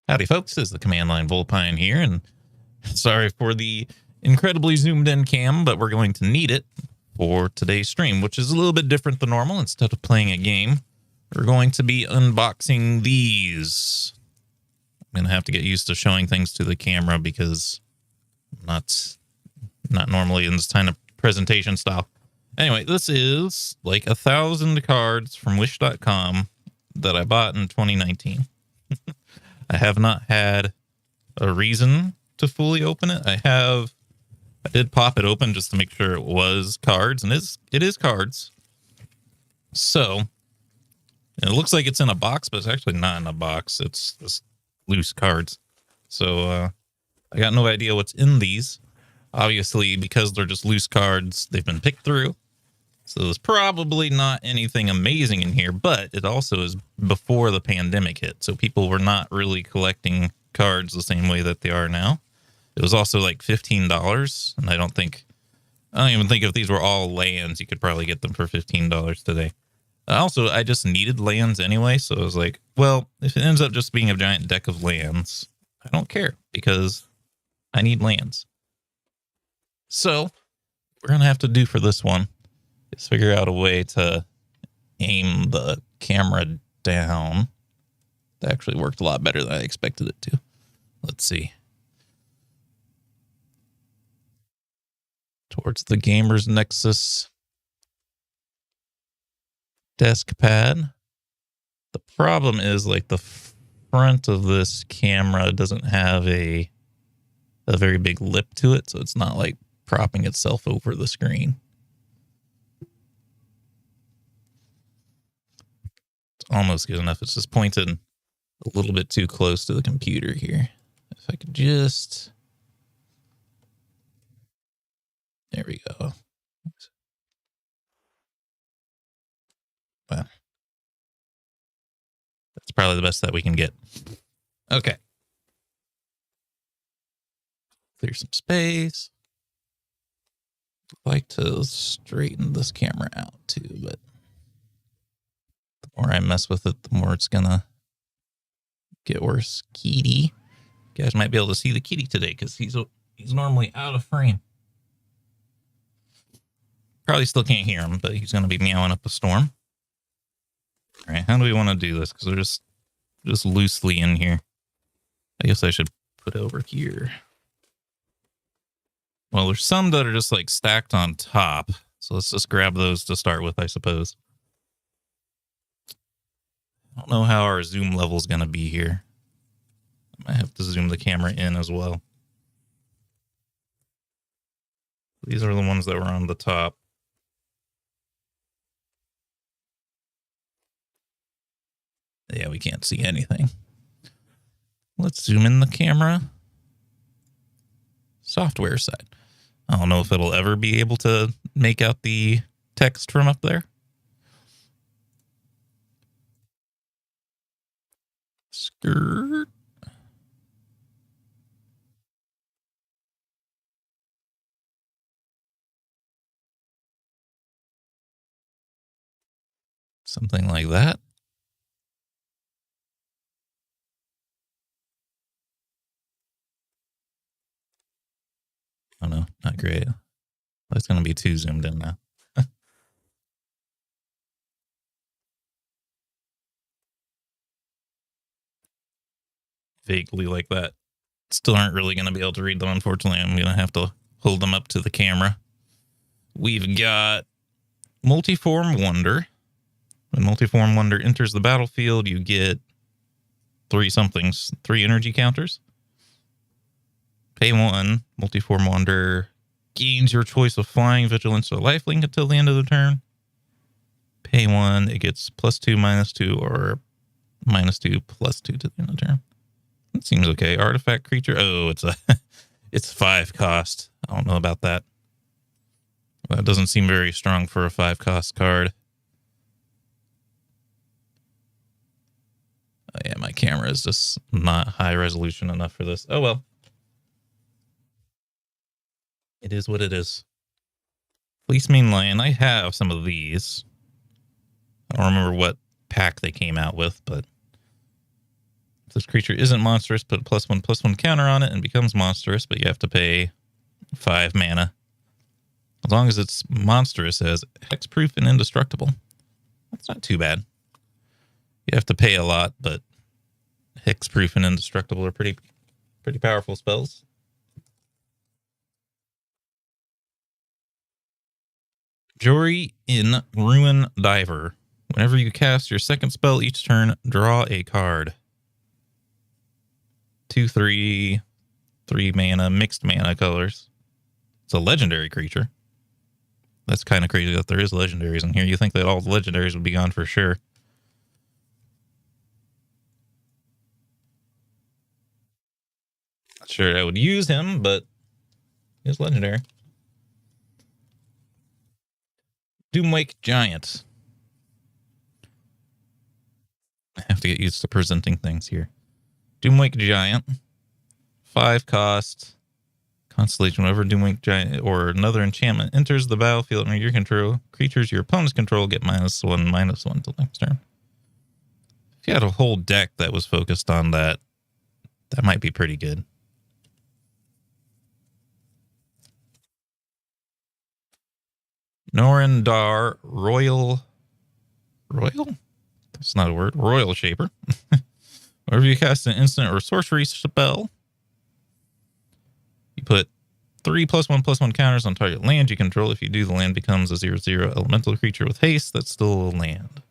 Howdy, folks. This is the Command Line Vulpine here, and sorry for the incredibly zoomed-in cam, but we're going to need it for today's stream, which is a little bit different than normal. Instead of playing a game, we're going to be unboxing these. I'm going to have to get used to showing things to the camera because I'm not normally in this kind of presentation style. Anyway, this is like 1,000 cards from Wish.com that I bought in 2019. I have not had a reason to fully open it. I did pop it open just to make sure it was cards, and it is cards. So it looks like it's in a box, but it's actually not in a box. It's just loose cards. So I got no idea what's in these. Obviously, because they're just loose cards, they've been picked through. So there's probably not anything amazing in here, but it also is before the pandemic hit. So people were not really collecting cards the same way that they are now. It was also like $15. And I don't even think if these were all lands, you could probably get them for $15 today. Also, I just needed lands anyway. So I was like, well, if it ends up just being a giant deck of lands, I don't care because I need lands. So we're going to have to do for this one is figure out a way to aim the camera down. That actually worked a lot better than I expected it to. Let's see. Towards the Gamer's Nexus desk pad. The problem is like the front of this camera doesn't have a very big lip to it, so it's not like propping itself over the screen. Almost good enough. It's just pointed a little bit too close to the computer here. If I could just... There we go. Well, that's probably the best that we can get. Okay. Clear some space. I'd like to straighten this camera out too, but the more I mess with it, the more it's gonna get worse. Kitty. You guys might be able to see the kitty today because he's normally out of frame. Probably still can't hear him, but he's gonna be meowing up a storm. All right, how do we want to do this? Because they're just loosely in here. I guess I should put it over here. Well, there's some that are just like stacked on top. So let's just grab those to start with, I suppose. I don't know how our zoom level is going to be here. I might have to zoom the camera in as well. These are the ones that were on the top. Yeah, we can't see anything. Let's zoom in the camera. Software side. I don't know if it'll ever be able to make out the text from up there. Skirt. Something like that. Oh no, not great. It's going to be too zoomed in now. Vaguely like that. Still aren't really going to be able to read them, unfortunately. I'm going to have to hold them up to the camera. We've got Multiform Wonder. When Multiform Wonder enters the battlefield, you get 3 energy counters. Pay 1, Multiform Wonder gains your choice of flying, vigilance, or lifelink until the end of the turn. Pay 1, it gets +2, -2, or -2, +2 to the end of the turn. That seems okay. Artifact creature. Oh, it's 5 cost. I don't know about that. That doesn't seem very strong for a 5 cost card. Oh, yeah, my camera is just not high resolution enough for this. Oh, well. It is what it is. Fleece Mane Lion. I have some of these. I don't remember what pack they came out with, but If this creature isn't monstrous, put a +1/+1 counter on it and becomes monstrous, but you have to pay 5 mana. As long as it's monstrous, it has hexproof and indestructible. That's not too bad. You have to pay a lot, but hexproof and indestructible are pretty powerful spells. Jory in Ruin Diver. Whenever you cast your second spell each turn, draw a card. 2/3, 3 mana, mixed mana colors. It's a legendary creature. That's kind of crazy that there is legendaries in here. You think that all the legendaries would be gone for sure. Not sure I would use him, but he's legendary. Doomwake Giant. I have to get used to presenting things here. Doomwake Giant. 5 cost. Constellation, whenever Doomwake Giant or another enchantment enters the battlefield under your control, creatures your opponents control get -1/-1 till next turn. If you had a whole deck that was focused on that, that might be pretty good. Norendar Royal? That's not a word. Royal Shaper. Whenever you cast an instant or sorcery spell, you put 3 +1/+1 counters on target land you control. If you do, the land becomes a 0/0 elemental creature with haste that's still a land.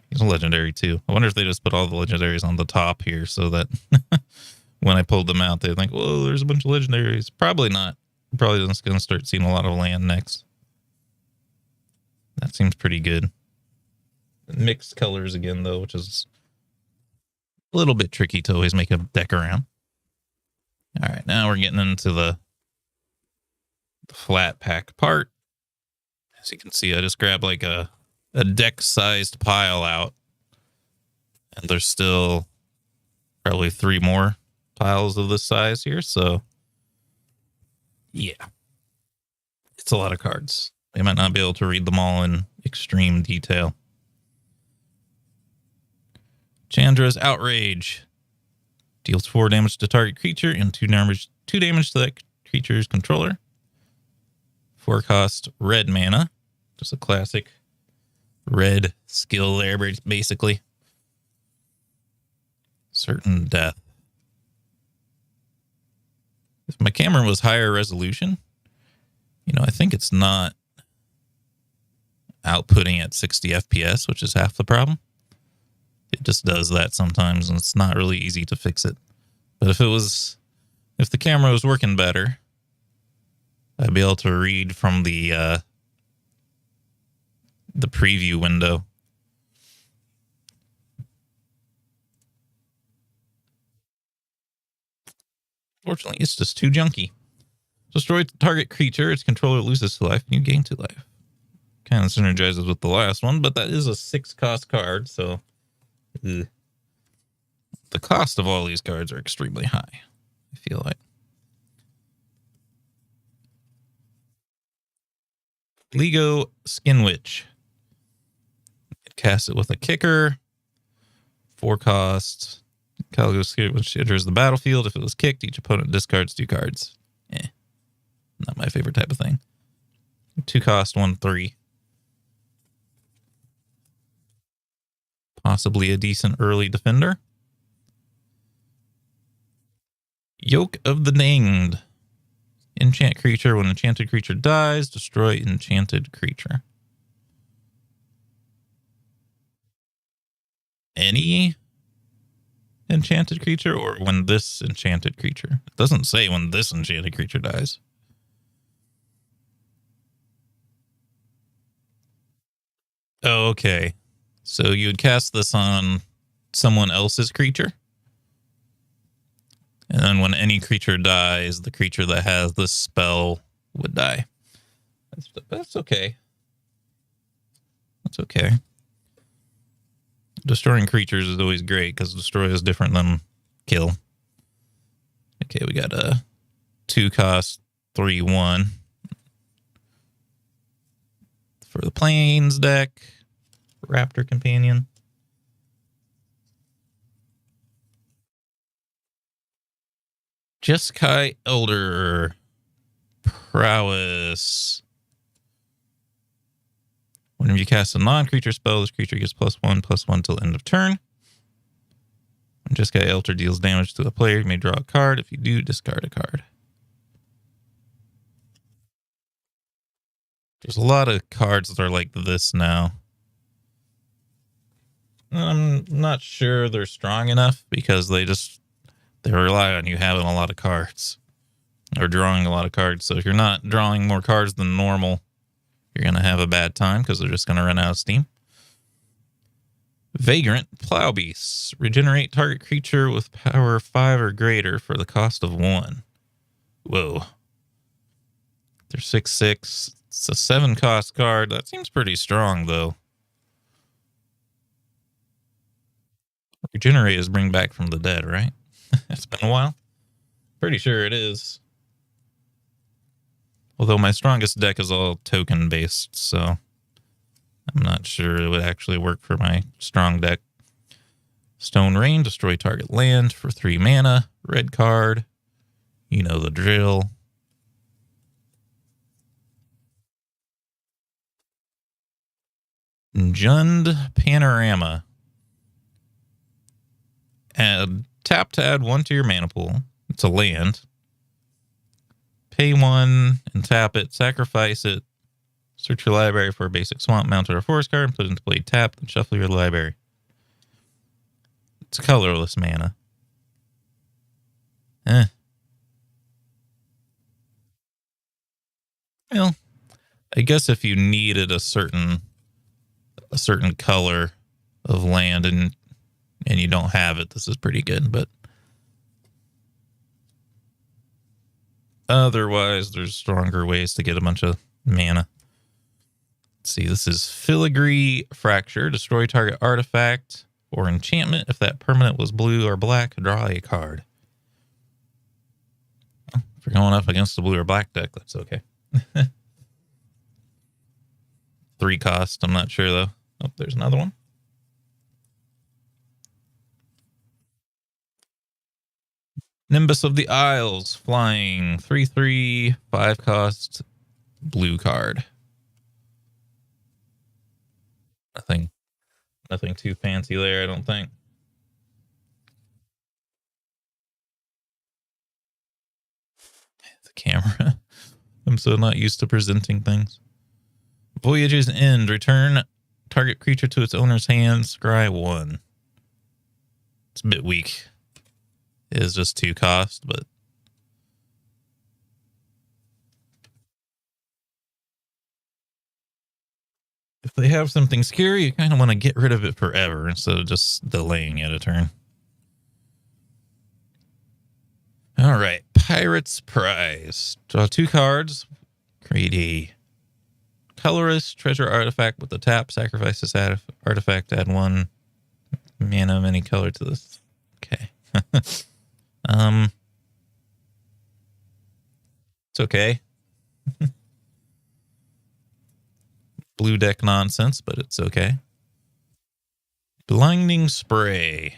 He's a legendary too. I wonder if they just put all the legendaries on the top here so that when I pulled them out, they think, whoa, there's a bunch of legendaries. Probably not. Probably just going to start seeing a lot of land next. That seems pretty good. Mixed colors again, though, which is a little bit tricky to always make a deck around. All right, now we're getting into the flat pack part. As you can see, I just grabbed like a deck-sized pile out. And there's still probably 3 more piles of this size here, so yeah. It's a lot of cards. They might not be able to read them all in extreme detail. Chandra's Outrage. Deals 4 damage to target creature and 2 damage to that creature's controller. 4 cost red mana. Just a classic red skill there, basically. Certain death. If my camera was higher resolution, I think it's not outputting at 60 FPS, which is half the problem. It just does that sometimes, and it's not really easy to fix it. But if the camera was working better, I'd be able to read from the preview window. Fortunately, it's just too junky. Destroy target creature, its controller loses 2 life, and you gain 2 life. Kind of synergizes with the last one, but that is a 6 cost card, so the cost of all these cards are extremely high, I feel like. Lego Skin Witch. Cast it with a kicker. 4 cost. Lego Skin Witch enters the battlefield. If it was kicked, each opponent discards 2 cards. Not my favorite type of thing. 2 cost, 1/3. Possibly a decent early defender. Yoke of the Danged. Enchant creature. When enchanted creature dies, destroy enchanted creature. Any enchanted creature or when this enchanted creature? It doesn't say when this enchanted creature dies. Oh, okay. So you would cast this on someone else's creature. And then when any creature dies, the creature that has this spell would die. That's okay. That's okay. Destroying creatures is always great because destroy is different than kill. Okay, we got a 2 cost, 3/1. For the Plains deck, Raptor Companion. Jeskai Elder. Prowess. Whenever you cast a non-creature spell, this creature gets +1/+1 till end of turn. When Jeskai Elder deals damage to a player, you may draw a card. If you do, discard a card. There's a lot of cards that are like this now. I'm not sure they're strong enough because they rely on you having a lot of cards or drawing a lot of cards. So if you're not drawing more cards than normal, you're going to have a bad time because they're just going to run out of steam. Vagrant Plow Beasts. Regenerate target creature with power 5 or greater for the cost of 1. Whoa. They're 6/6. It's a 7-cost card. That seems pretty strong, though. Regenerate is bring back from the dead, right? It's been a while. Pretty sure it is. Although my strongest deck is all token-based, so I'm not sure it would actually work for my strong deck. Stone Rain, destroy target land for 3 mana. Red card. You know the drill. Jund Panorama. Tap to add 1 to your mana pool. It's a land. Pay 1 and tap it. Sacrifice it. Search your library for a basic swamp, mountain, or forest card and put it into play. Tap and shuffle your library. It's colorless mana. Well, I guess if you needed a certain color of land and you don't have it, this is pretty good, but otherwise there's stronger ways to get a bunch of mana. Let's see, this is Filigree Fracture. Destroy target artifact or enchantment. If that permanent was blue or black, draw a card. If you're going up against the blue or black deck, that's okay. 3 cost, I'm not sure though. Oh, there's another one. Nimbus of the Isles, flying 3/3, 5 cost, blue card. Nothing too fancy there, I don't think. The camera. I'm so not used to presenting things. Voyage's End. Return target creature to its owner's hands. Scry 1. It's a bit weak. It is just 2 cost, but if they have something scary, you kind of want to get rid of it forever instead of just delaying it a turn. All right. Pirate's Prize. Draw 2 cards. Create a colorless treasure artifact with a tap. Sacrifice this artifact. Add 1 mana of any color to this. Okay. It's okay. Blue deck nonsense, but it's okay. Blinding Spray.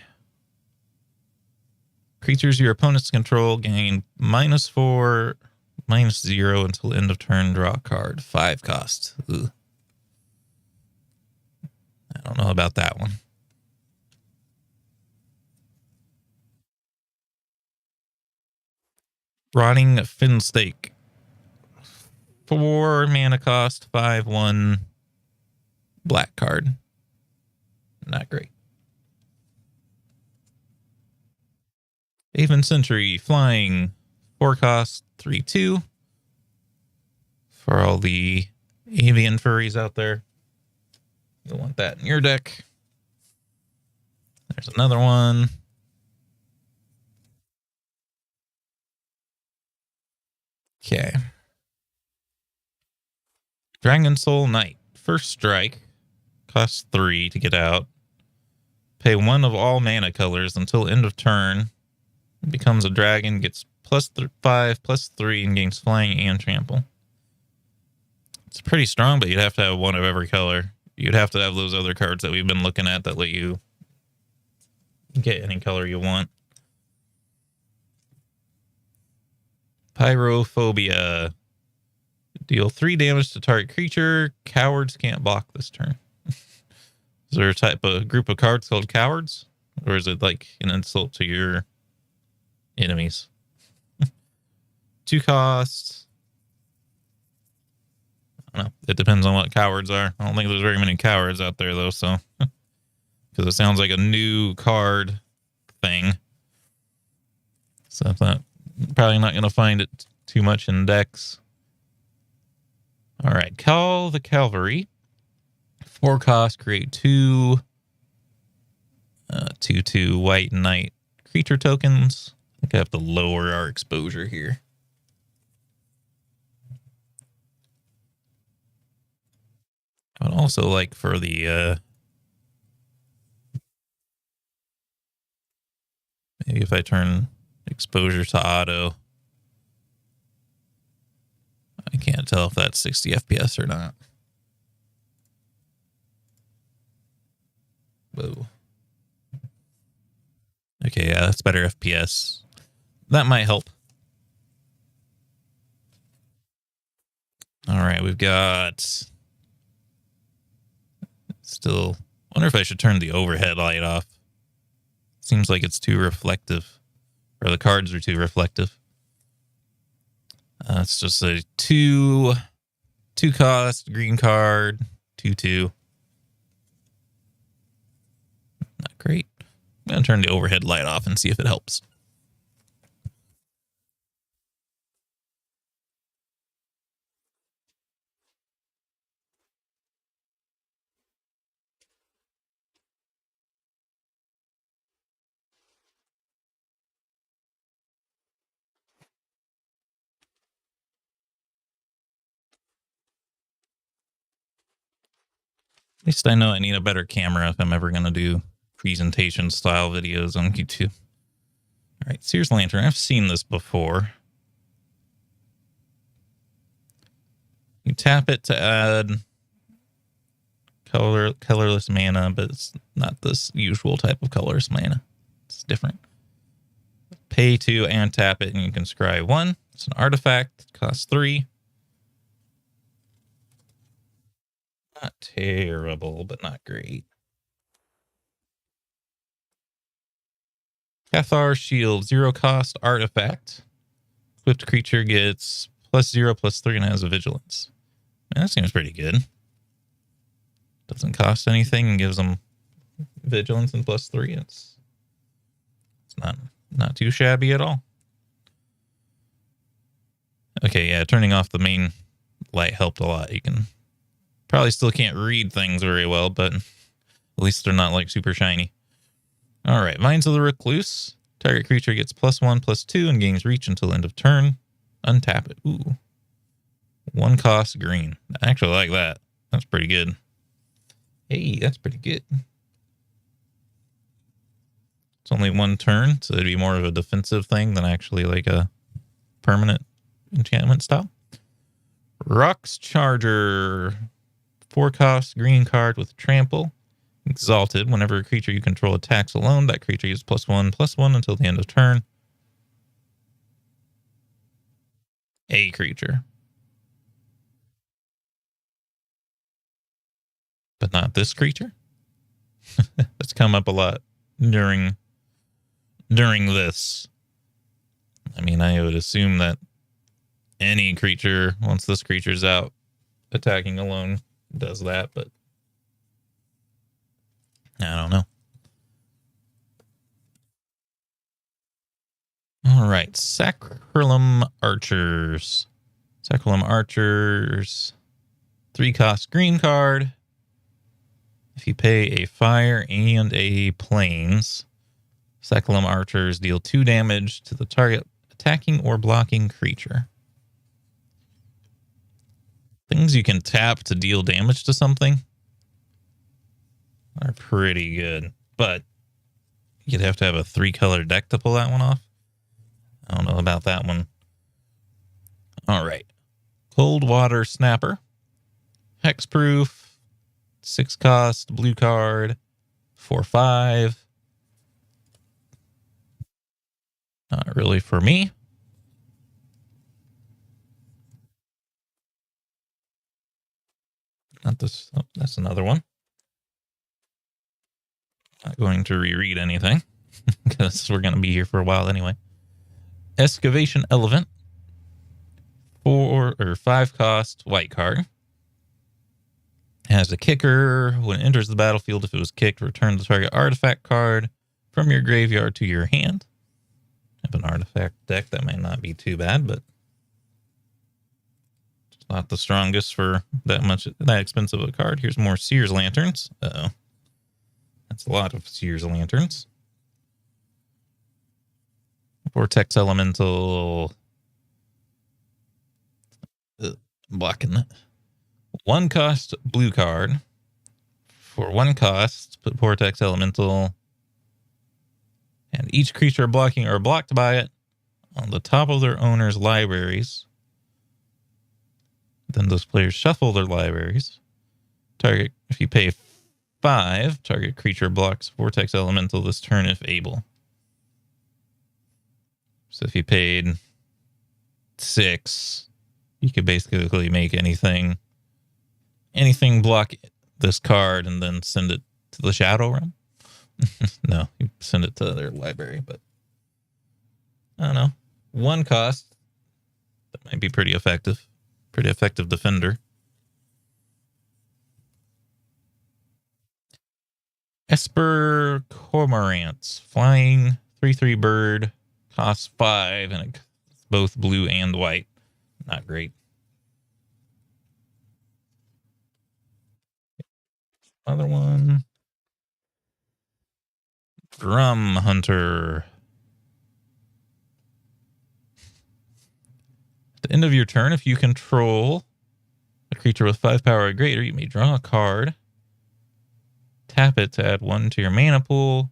Creatures your opponents control gain -4, -0 until end of turn. Draw a card. 5 cost. Ugh. I don't know about that one. Rotting Finstake. 4 mana cost, 5/1 black card. Not great. Haven Sentry, flying, 4 cost, 3/2. For all the avian furries out there, you'll want that in your deck. There's another one. Okay. Dragon Soul Knight. First strike. Costs 3 to get out. Pay 1 of all mana colors until end of turn. It becomes a dragon, gets +5/+3, and gains flying and trample. It's pretty strong, but you'd have to have 1 of every color. You'd have to have those other cards that we've been looking at that let you get any color you want. Pyrophobia. Deal 3 damage to target creature. Cowards can't block this turn. Is there a group of cards called cowards? Or is it like an insult to your enemies? 2 costs. I don't know. It depends on what cowards are. I don't think there's very many cowards out there, though, so. Because it sounds like a new card thing. So I'm probably not going to find it too much in decks. All right. Call the Cavalry. 4 cost, create 2 2/2 white knight creature tokens. I think I have to lower our exposure here. I would also like for the maybe if I turn exposure to auto. I can't tell if that's 60 FPS or not. Whoa. Okay, yeah, that's better FPS. That might help. All right, we've got... Still... wonder if I should turn the overhead light off. Seems like it's too reflective. Or the cards are too reflective. It's just a 2 cost green card, 2/2. Not great. I'm going to turn the overhead light off and see if it helps. At least I know I need a better camera if I'm ever going to do presentation style videos on YouTube. All right, Sears Lantern. I've seen this before. You tap it to add colorless mana, but it's not this usual type of colorless mana. It's different. Pay 2 and tap it, and you can scry 1. It's an artifact. It costs 3. Not terrible, but not great. Cathar Shield, 0 cost artifact. Equipped creature gets +0/+3 and has a vigilance. Man, that seems pretty good. Doesn't cost anything and gives them vigilance and +3. It's not too shabby at all. Okay, yeah, turning off the main light helped a lot. You can probably still can't read things very well, but at least they're not like super shiny. All right, Minds of the Recluse. Target creature gets +1/+2 and gains reach until end of turn. Untap it. Ooh. 1 cost green. I actually like that. That's pretty good. Hey, that's pretty good. It's only 1 turn, so it'd be more of a defensive thing than actually like a permanent enchantment style. Rock's Charger. 4 cost green card with trample. Exalted. Whenever a creature you control attacks alone, that creature gets +1/+1 until the end of turn. A creature. But not this creature. That's come up a lot during this. I mean, I would assume that any creature, once this creature's out, attacking alone does that, but I don't know. All right, Sacralum Archers. Sacralum Archers, 3 cost green card. If you pay a fire and a plains, Sacralum Archers deal 2 damage to the target attacking or blocking creature. Things you can tap to deal damage to something are pretty good, but you'd have to have a 3-color deck to pull that one off. I don't know about that one. All right. Cold Water Snapper. Hexproof. 6 cost, blue card. 4/5. Not really for me. Not this. Oh, that's another one. Not going to reread anything because we're going to be here for a while anyway. Excavation Elephant. 4 or 5 cost white card. Has a kicker. When it enters the battlefield, if it was kicked, return the target artifact card from your graveyard to your hand. I have an artifact deck. That might not be too bad, but it's not the strongest for that expensive a card. Here's more Seer's Lanterns. Uh-oh. That's a lot of Seer's Lanterns. Vortex Elemental. Blocking it. 1 cost blue card. For 1 cost, put Vortex Elemental and each creature blocking or blocked by it on the top of their owner's libraries. Then those players shuffle their libraries. Target, if you pay 5, target creature blocks Vortex Elemental this turn if able. So if you paid 6, you could basically make anything block this card and then send it to the Shadow Realm. No, you send it to their library, but I don't know. 1 cost. That might be pretty effective. Pretty effective defender. Esper Cormorants. Flying 3/3 bird. Costs 5, and it's both blue and white. Not great. Other one. Drum Hunter. At the end of your turn, if you control a creature with 5 power or greater, you may draw a card. Tap it to add 1 to your mana pool.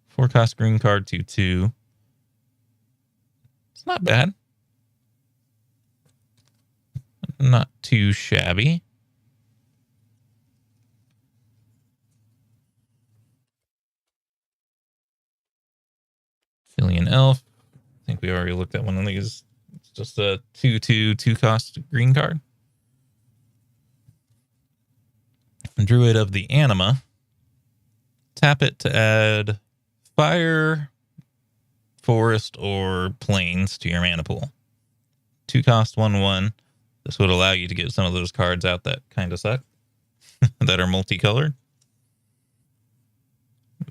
4 cost green card 2/2. It's not bad. Not too shabby. Alien Elf. I think we already looked at one of these. It's just a 2/2 2-cost green card. Druid of the Anima. Tap it to add fire, forest, or plains to your mana pool. 2 cost 1/1. This would allow you to get some of those cards out that kind of suck, that are multicolored.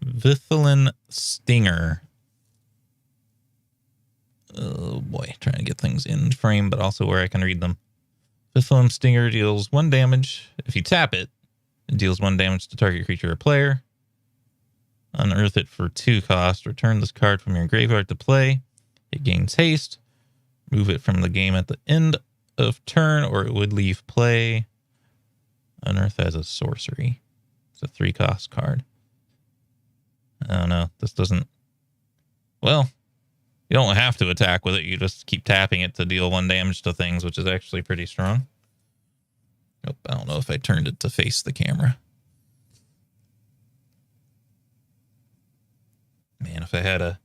Vithalin Stinger. Oh boy, trying to get things in frame, but also where I can read them. Vithalin Stinger deals 1 damage. If you tap it, it deals 1 damage to target creature or player. Unearth it for 2 cost. Return this card from your graveyard to play. It gains haste. Move it from the game at the end of turn, or it would leave play. Unearth as a sorcery. It's a 3-cost card. I don't know. This doesn't... Well, you don't have to attack with it. You just keep tapping it to deal 1 damage to things, which is actually pretty strong. Nope, I don't know if I turned it to face the camera. Man, if I had a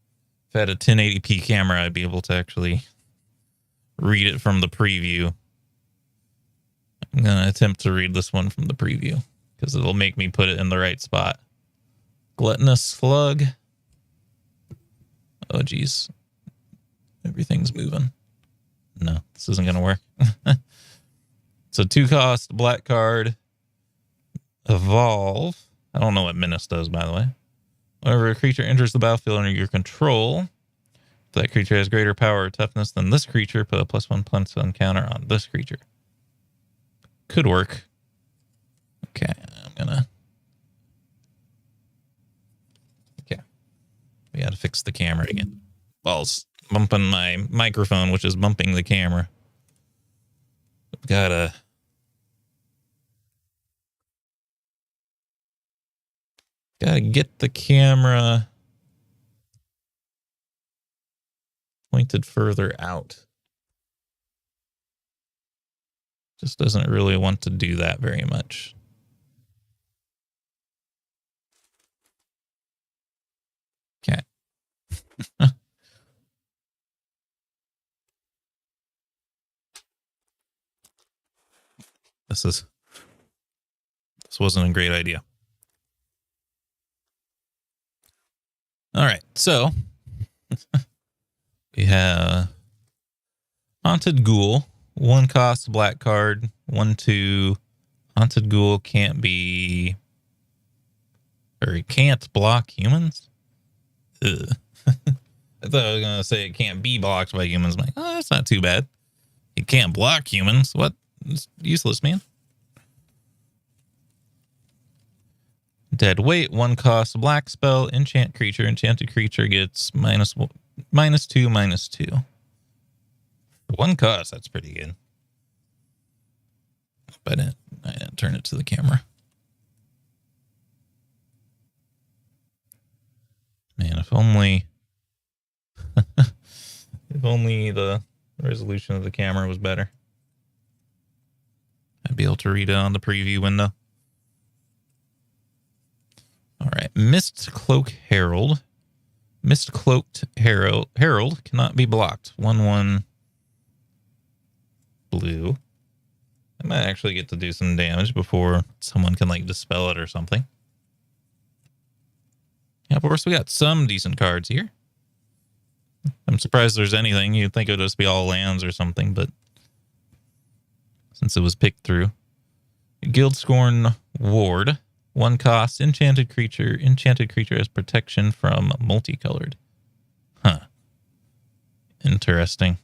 1080p camera, I'd be able to actually read it from the preview. I'm going to attempt to read this one from the preview because it'll make me put it in the right spot. Gluttonous Slug. Oh, geez. Everything's moving. No, this isn't going to work. It's a 2-cost black card. Evolve. I don't know what Menace does, by the way. Whenever a creature enters the battlefield under your control, if that creature has greater power or toughness than this creature, put a +1/+1 counter on this creature. Could work. Okay, Okay. We gotta fix the camera again. Balls. Bumping my microphone, which is bumping the camera. Gotta get the camera pointed further out. Just doesn't really want to do that very much. Okay. This wasn't a great idea. All right, so we have Haunted Ghoul, 1 cost black card, 1/2. Haunted Ghoul can't be, or it can't block humans. Ugh. I thought I was gonna say it can't be blocked by humans. I'm like, oh, that's not too bad. It can't block humans. What? It's useless, man. Dead weight, 1 cost black spell, enchant creature. Enchanted creature gets -2, -2. 1 cost, that's pretty good. But I didn't turn it to the camera. Man, if only if only the resolution of the camera was better. I'd be able to read it on the preview window. All right, Mist Cloak Herald. Mist Cloaked Herald cannot be blocked. 1/1 blue. I might actually get to do some damage before someone can like dispel it or something. Yeah, of course we got some decent cards here. I'm surprised there's anything. You'd think it would just be all lands or something, but since it was picked through. Guildscorn Ward. 1 cost, enchanted creature. Enchanted creature has protection from multicolored. Huh. Interesting.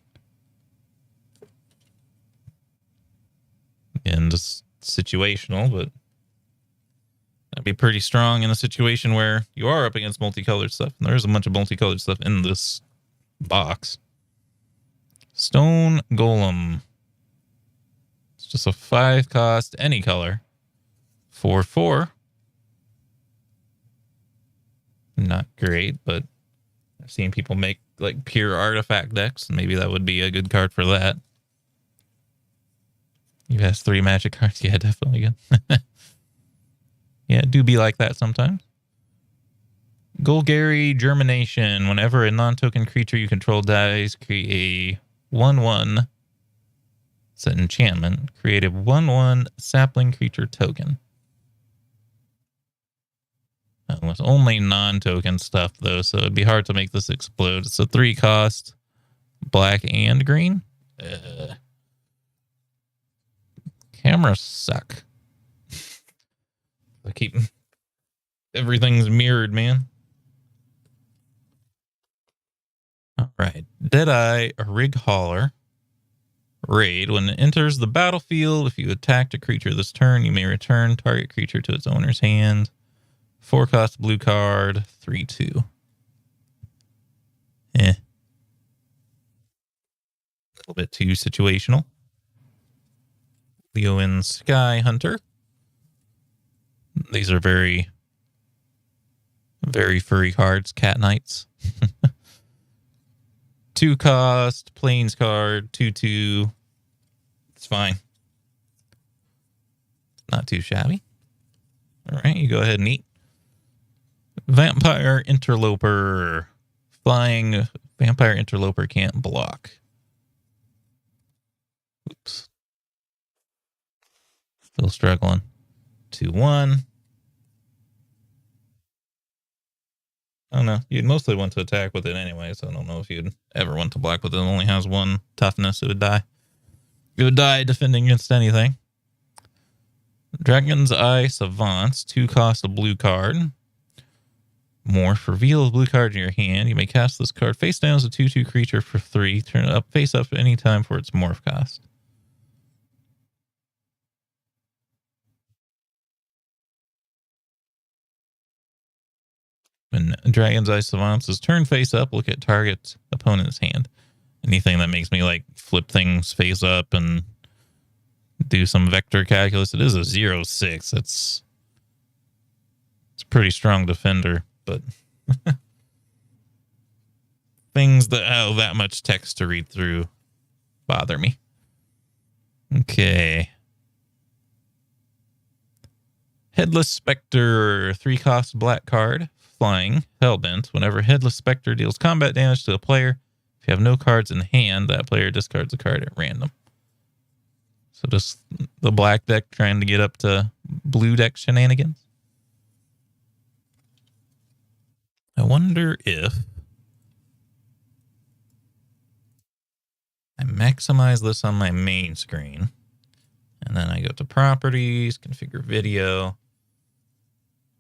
And just situational, but that'd be pretty strong in a situation where you are up against multicolored stuff. And there's a bunch of multicolored stuff in this box. Stone Golem. It's just a 5 cost, any color. 4/4. Not great, but I've seen people make like pure artifact decks, and maybe that would be a good card for that. You has 3 magic cards. Yeah, definitely good. Yeah, do be like that sometimes. Golgari Germination. Whenever a non-token creature you control dies, create a 1/1. It's an enchantment. Create a 1/1 sapling creature token. With only non-token stuff, though, so it'd be hard to make this explode. It's a 3 cost, black and green. Cameras suck. I keep everything's mirrored, man. All right, Deadeye Rig Hauler. Raid. When it enters the battlefield, if you attacked a creature this turn, you may return target creature to its owner's hand. 4 cost blue card, 3/2. A little bit too situational. Leonin Sky Hunter. These are very, very furry cards. Cat Knights. 2 cost, Plains card, 2/2. It's fine. Not too shabby. All right, you go ahead and eat. Vampire Interloper. Flying Vampire Interloper can't block. Oops. Still struggling. 2/1. I don't know. You'd mostly want to attack with it anyway, so I don't know if you'd ever want to block with it. It only has 1 toughness. It would die. It would die defending against anything. Dragon's Eye Savants. 2 cost a blue card. Morph. Reveal a blue card in your hand. You may cast this card face down as a 2/2 creature for 3. Turn it up face up any time for its morph cost. When Dragon's Eye Savants is turn face up, look at target opponent's hand. Anything that makes me like flip things face up and do some vector calculus. It is a 0/6. It's a pretty strong defender, but things that have that much text to read through bother me. Okay. Headless Spectre, 3 cost black card. Flying, Hellbent. Whenever Headless Spectre deals combat damage to a player, if you have no cards in hand, that player discards a card at random. So just the black deck trying to get up to blue deck shenanigans. I wonder if I maximize this on my main screen, and then I go to properties, configure video.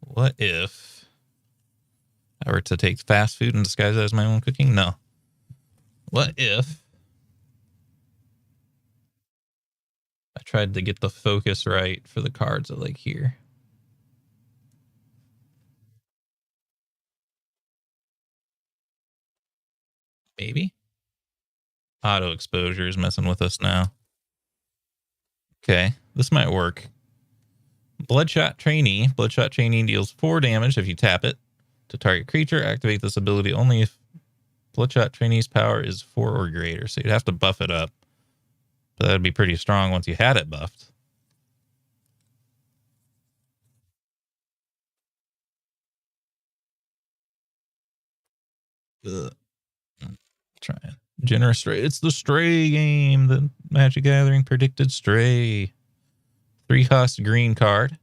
What if I were to take fast food and disguise it as my own cooking? No. What if I tried to get the focus right for the cards like here? Maybe. Auto exposure is messing with us now. Okay, this might work. Bloodshot Trainee. Bloodshot Trainee deals 4 damage if you tap it to target creature. Activate this ability only if Bloodshot Trainee's power is 4 or greater. So you'd have to buff it up. But that'd be pretty strong once you had it buffed. Ugh. Trying. Generous Stray. It's the Stray game. The Magic Gathering predicted Stray. 3-cost green card.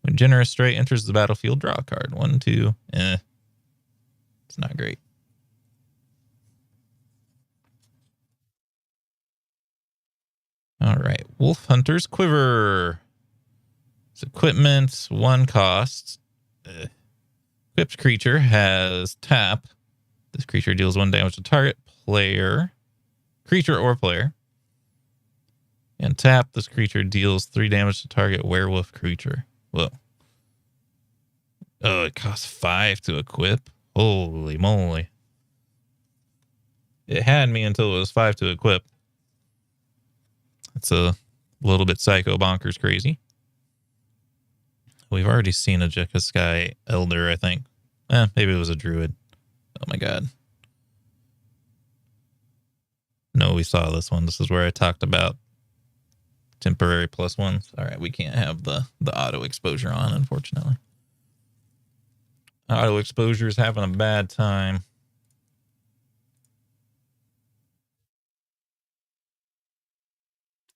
When Generous Stray enters the battlefield, draw a card. 1, 2. It's not great. All right. Wolf Hunter's Quiver. It's equipment, 1 cost. Equipped creature has tap. This creature deals 1 damage to target player, creature or player. And tap, this creature deals 3 damage to target werewolf creature. Whoa. Oh, it costs 5 to equip. Holy moly. It had me until it was 5 to equip. It's a little bit psycho bonkers crazy. We've already seen a Jekka Sky Elder, I think. Maybe it was a druid. Oh my god. No, we saw this one. This is where I talked about temporary +1s. All right, we can't have the auto exposure on, unfortunately. Auto exposure is having a bad time.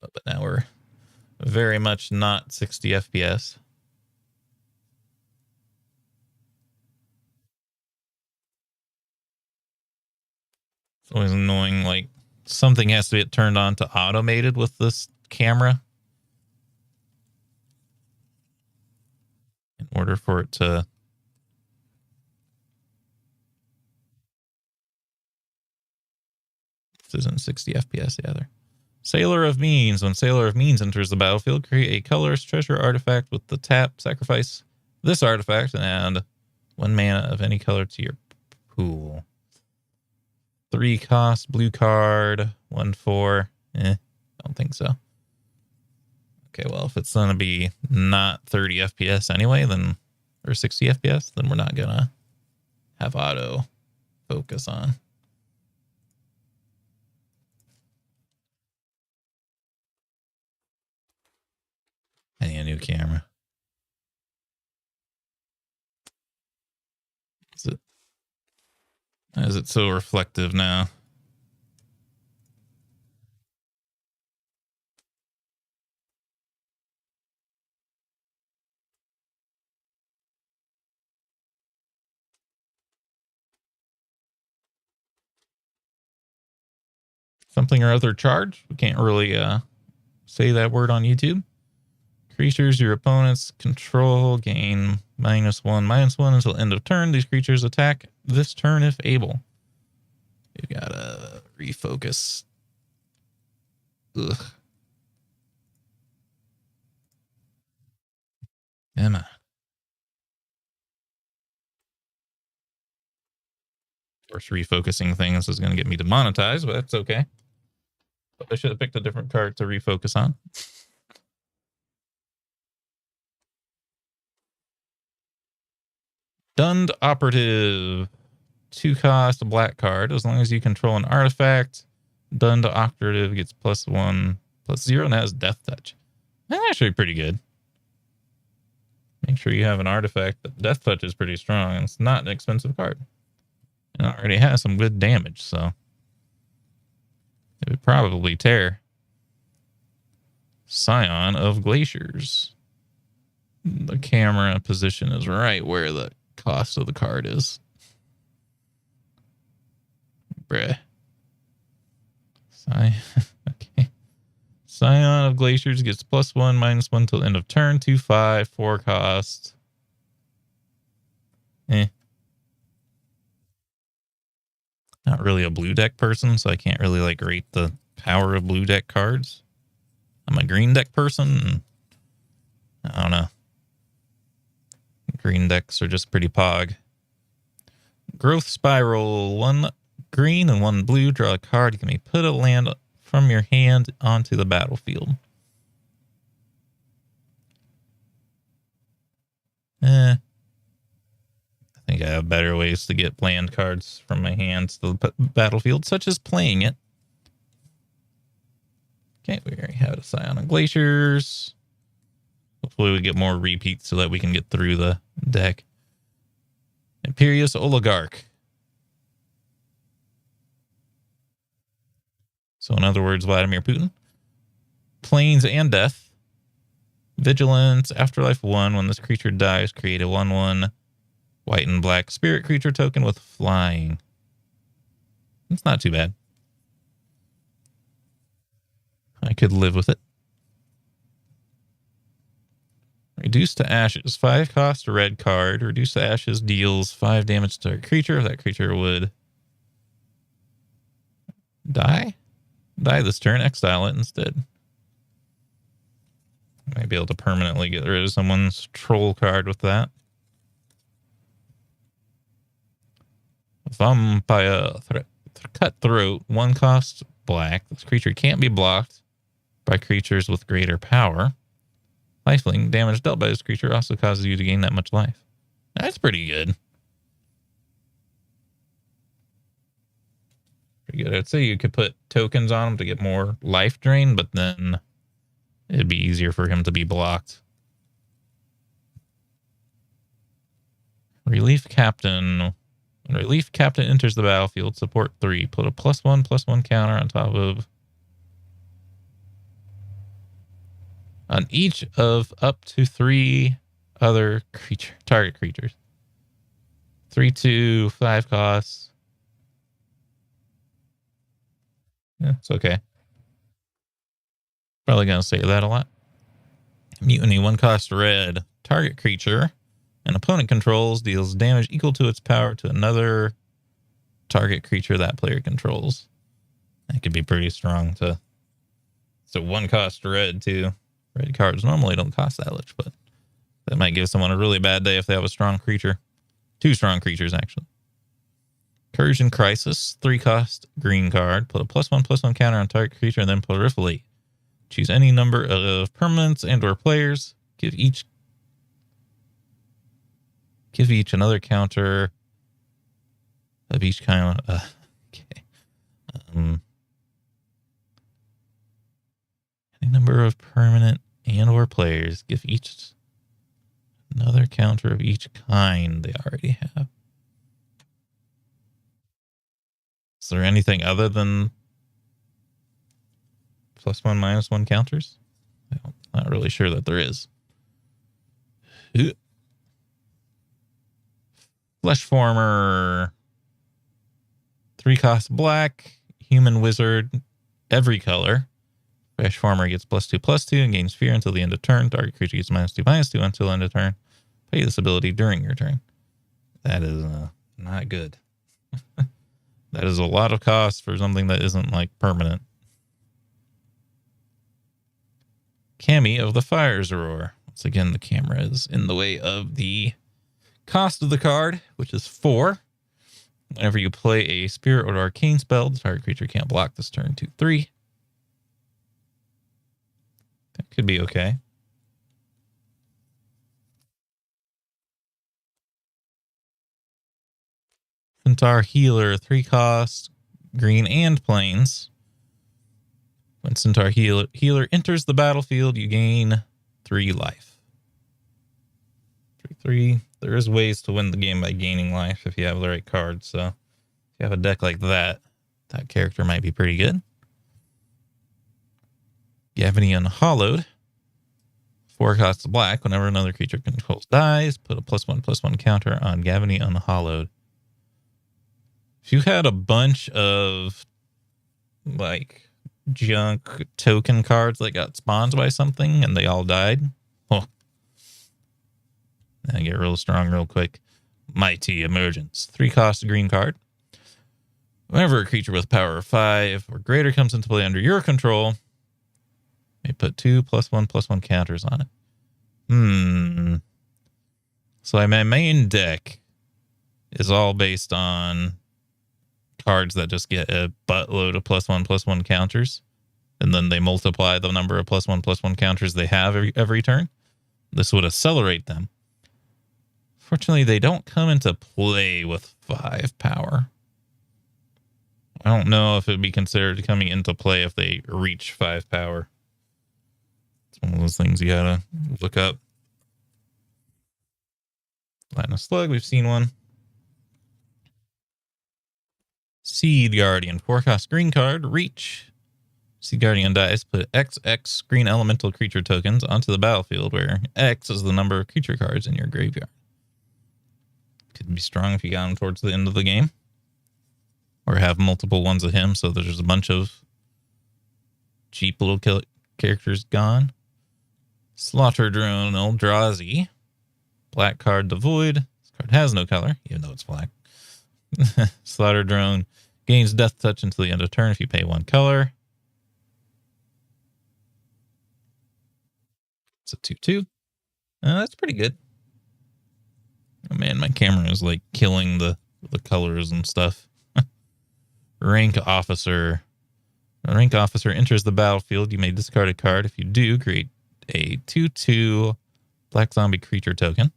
But now we're very much not 60 FPS. It's always annoying, like something has to get turned on to automated with this camera in order for it to this isn't 60 FPS either. Sailor of Means. When Sailor of Means enters the battlefield, create a colorless treasure artifact with the tap. Sacrifice this artifact and add 1 mana of any color to your pool. 3 cost, blue card, 1, 4. Don't think so. Okay, well, if it's going to be not 30 FPS anyway, then, or 60 FPS, then we're not going to have auto focus on. I need a new camera. Is it so reflective now? Something or other charge. We can't really say that word on YouTube. Creatures your opponents control gain -1/-1 until end of turn. These creatures attack this turn if able. We've got to refocus. Ugh. Emma. Of course, refocusing things is going to get me demonetized, but that's okay. But I should have picked a different card to refocus on. Dunned Operative. 2 cost, a black card. As long as you control an artifact, Dunned Operative gets +1/+0 and has Death Touch. That's actually pretty good. Make sure you have an artifact, but Death Touch is pretty strong. And it's not an expensive card. And it already has some good damage, so it would probably tear. Scion of Glaciers. The camera position is right where the cost of the card is. Bruh. Okay. Scion of Glaciers gets +1, -1 till end of turn. 2/5, 4 cost. Not really a blue deck person, so I can't really like rate the power of blue deck cards. I'm a green deck person. I don't know. Green decks are just pretty pog. Growth Spiral. 1 green and 1 blue. Draw a card. You can put a land from your hand onto the battlefield. I think I have better ways to get land cards from my hands to the battlefield, such as playing it. Okay, we already have a Scion of Glaciers. Hopefully we get more repeats so that we can get through the deck. Imperious Oligarch. So in other words, Vladimir Putin. Plains and Death. Vigilance. Afterlife 1. When this creature dies, create a 1/1 white and black spirit creature token with flying. It's not too bad. I could live with it. Reduce to Ashes. 5 cost, a red card. Reduce to Ashes deals 5 damage to a creature. If that creature would die this turn, exile it instead. Might be able to permanently get rid of someone's troll card with that. Vampire Cutthroat. 1 cost, black. This creature can't be blocked by creatures with greater power. Lifelink. Damage dealt by this creature also causes you to gain that much life. That's pretty good. Pretty good. I'd say you could put tokens on him to get more life drain, but then it'd be easier for him to be blocked. Relief Captain. When Relief Captain enters the battlefield, support 3. Put a +1/+1 counter on top of on each of up to 3 other target creatures. 3/2, 5 costs. Yeah, it's okay. Probably gonna say that a lot. Mutiny. 1 cost, red. Target creature an opponent controls deals damage equal to its power to another target creature that player controls. That could be pretty strong to. So 1 cost, red too. Red cards normally don't cost that much, but that might give someone a really bad day if they have a strong creature. 2 strong creatures, actually. Incursion Crisis. 3 cost, green card. Put a +1/+1 counter on target creature and then proliferate. Choose any number of permanents and or players. Give each another counter of each kind. Okay. Any number of permanent and or players. Give each another counter of each kind they already have. Is there anything other than +1, -1 counters? I'm not really sure that there is. Fleshformer. 3 cost, black. Human wizard. Every color. Fleshformer gets +2/+2 and gains fear until the end of turn. Target creature gets -2/-2 until end of turn. Play this ability during your turn. That is not good. That is a lot of cost for something that isn't like permanent. Cami of the Fire's Roar. Once again, the camera is in the way of the cost of the card, which is 4. Whenever you play a spirit or arcane spell, the target creature can't block this turn. 2/3. That could be okay. Centaur Healer. 3 cost, green and plains. When Centaur Healer enters the battlefield, you gain 3 life. 3/3. There is ways to win the game by gaining life if you have the right cards. So if you have a deck like that, that character might be pretty good. Gavany Unhollowed. 4 costs black. Whenever another creature controls dies, put a +1/+1 counter on Gavony Unhallowed. If you had a bunch of like junk token cards that got spawned by something and they all died, oh, I get real strong real quick. Mighty Emergence. 3 cost green card. Whenever a creature with power of 5 or greater comes into play under your control, you may put 2 +1/+1 counters on it. So my main deck is all based on cards that just get a buttload of +1/+1 counters, and then they multiply the number of +1/+1 counters they have every turn. This would accelerate them. Fortunately, they don't come into play with 5 power. I don't know if it would be considered coming into play if they reach 5 power. It's one of those things you gotta look up. Lightning Slug, we've seen one. Seed Guardian, 4 cost green card, reach. Seed Guardian dies, put XX green elemental creature tokens onto the battlefield, where X is the number of creature cards in your graveyard. Could be strong if you got him towards the end of the game. Or have multiple ones of him, so there's a bunch of cheap little characters gone. Slaughter Drone Eldrazi. Black card devoid. This card has no color, even though it's black. Slaughter Drone gains Death Touch until the end of turn if you pay 1 color. It's a 2/2. That's pretty good. Oh man, my camera is like killing the colors and stuff. Rank Officer. When a rank officer enters the battlefield, you may discard a card. If you do, create a 2/2 black zombie creature token.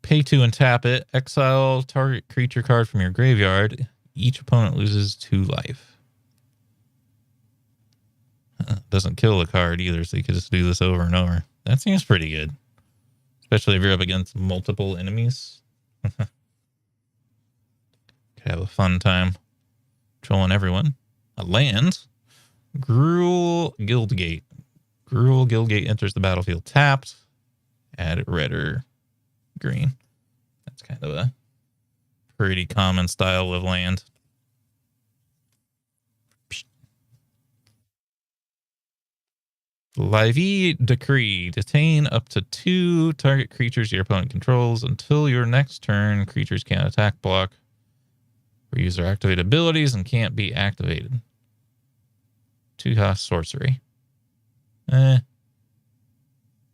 Pay 2 and tap it. Exile target creature card from your graveyard. Each opponent loses 2 life. Doesn't kill the card either, so you can just do this over and over. That seems pretty good. Especially if you're up against multiple enemies. Could have a fun time trolling everyone. A land. Gruul Guildgate. Gruul Guildgate enters the battlefield tapped. Add red or green. That's kind of a pretty common style of land. Livy Decree. Detain up to 2 target creatures your opponent controls until your next turn. Creatures can't attack, block, or use their activate abilities and can't be activated. 2 cost sorcery.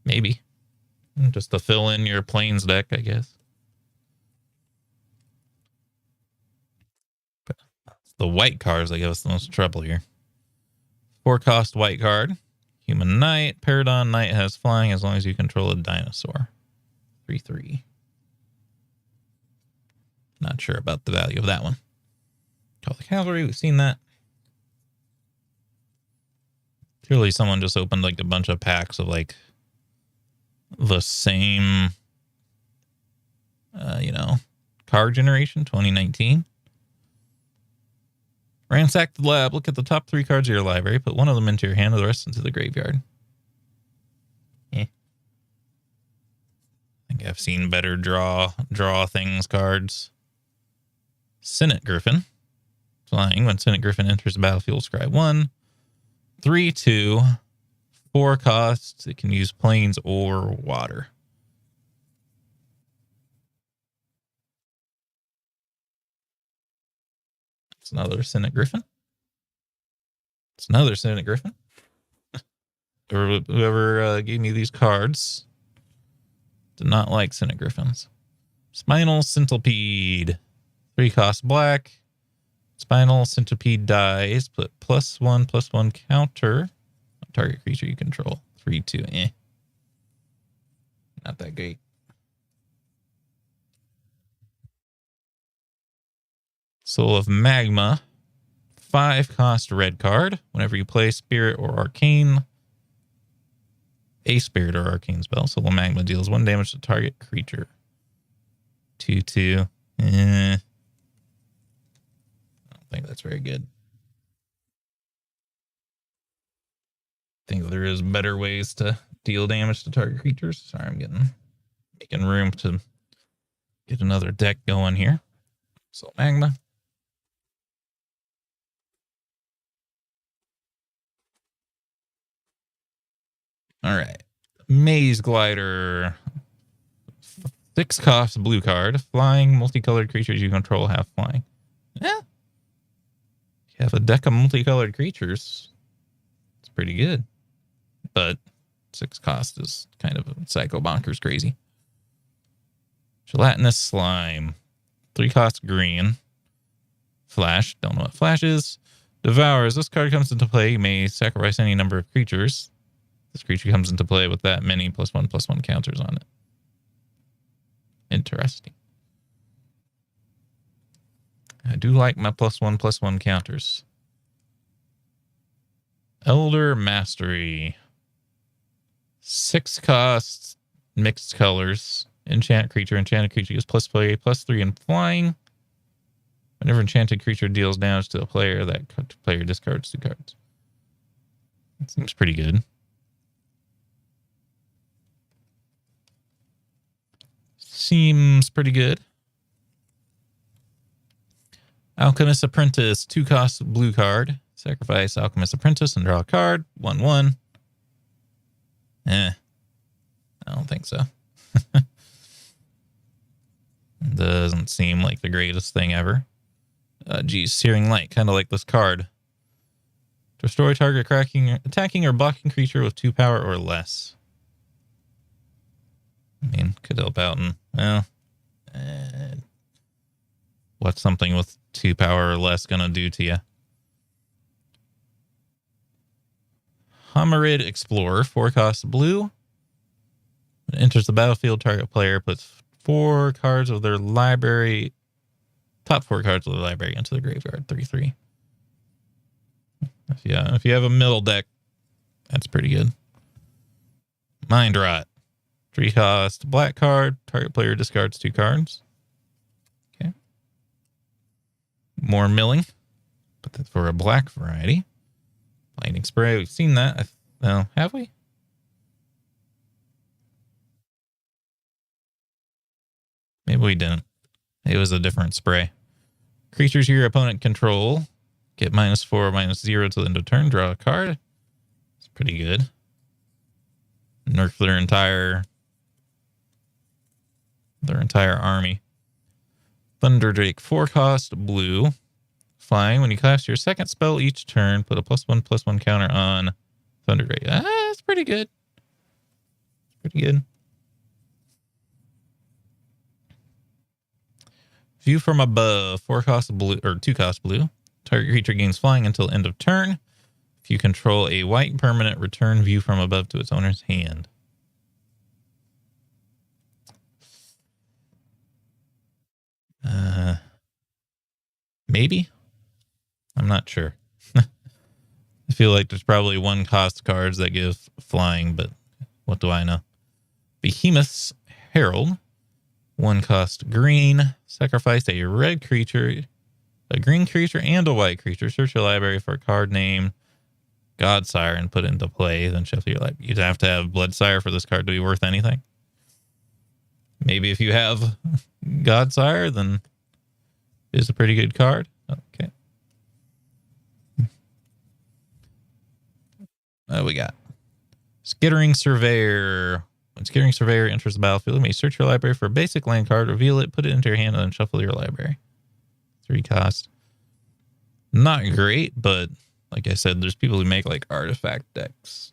Maybe. Just to fill in your plains deck, I guess. But the white cards, I guess, the most trouble here. 4 cost white card. Human Knight. Paradon Knight has flying as long as you control a dinosaur. 3/3. Not sure about the value of that one. Call the Cavalry. We've seen that. Clearly someone just opened like a bunch of packs of like the same, card generation, 2019. Ransack the lab. Look at the top 3 cards of your library. Put 1 of them into your hand and the rest into the graveyard. I think I've seen better draw things cards. Senate Griffin. Flying. When Senate Griffin enters the battlefield, scry 1. 3/2. 4 costs. It can use plains or water. It's another Senate Griffin. It's another Senate Griffin. Or whoever gave me these cards did not like Senate Griffins. Spinal Centipede. 3 cost black. Spinal Centipede dies. Put +1/+1 counter on target creature you control. 3/2. Not that great. Soul of Magma. 5 cost red card. Whenever you play Spirit or Arcane, a Spirit or Arcane spell, Soul of Magma deals 1 damage to target creature. 2/2. I don't think that's very good. think there is better ways to deal damage to target creatures. Sorry, I'm making room to get another deck going here. So Magma. All right. Maze Glider. 6 cost blue card. Flying, multicolored creatures you control have flying. Yeah. You have a deck of multicolored creatures. It's pretty good. But 6 cost is kind of psycho bonkers crazy. Gelatinous Slime. 3 cost green. Flash. Don't know what Flash is. Devours. This card comes into play. You may sacrifice any number of creatures. This creature comes into play with that many +1/+1 counters on it. Interesting. I do like my +1/+1 counters. Elder Mastery. 6 costs, mixed colors. Enchant creature. Enchanted creature gets +3 in flying. Whenever enchanted creature deals damage to a player, that player discards 2 cards. That seems pretty good. Seems pretty good. Alchemist Apprentice, 2 cost blue card. Sacrifice Alchemist Apprentice and draw a card. 1/1. I don't think so. Doesn't seem like the greatest thing ever. Geez, Searing Light, kind of like this card. Destroy target attacking or blocking creature with 2 power or less. I mean, could help out in, well, what's something with 2 power or less gonna do to you? Homerid Explorer, 4 cost blue. When it enters the battlefield, target player puts 4 cards of their library, top 4 cards of their library into the graveyard. 3/3. If you have a middle deck, that's pretty good. Mind Rot. 3 cost black card. Target player discards 2 cards. Okay. More milling, but that's for a black variety. Lightning Spray. We've seen that. Well, have we? Maybe we didn't. It was a different spray. Creatures your opponent control get -4/-0 to the end of turn. Draw a card. It's pretty good. Nerf their entire army. Thunderdrake, 4 cost blue. Flying. When you cast your second spell each turn, put a +1/+1 counter on Thunderdrake. That's pretty good. Pretty good. View from above. 4 cost blue or 2 cost blue. Target creature gains flying until end of turn. If you control a white permanent, return view from above to its owner's hand. Maybe? I'm not sure. I feel like there's probably 1 cost cards that give flying, but what do I know? Behemoth's Herald. 1 cost green. Sacrifice a red creature, a green creature, and a white creature. Search your library for a card named Godsire and put it into play. Then shuffle your library. You'd have to have Bloodsire for this card to be worth anything. Maybe if you have Godsire, then it's a pretty good card. Okay. We got Skittering Surveyor. When Skittering Surveyor enters the battlefield, you may search your library for a basic land card, reveal it, put it into your hand, and then shuffle your library. 3 cost. Not great, but like I said, there's people who make like artifact decks.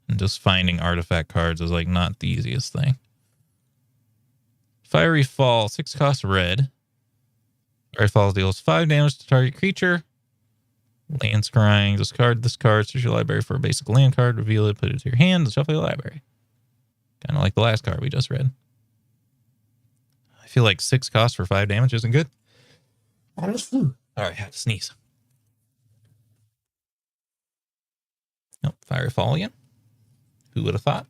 And just finding artifact cards is like not the easiest thing. Fiery Fall, 6 cost red. Fiery Fall deals 5 damage to target creature. Land Scrying, discard this card, search your library for a basic land card, reveal it, put it to your hand, and shuffle your library. Kind of like the last card we just read. I feel like 6 costs for 5 damage isn't good. All right, I had to sneeze. Nope, Fiery Fall again. Who would have thought?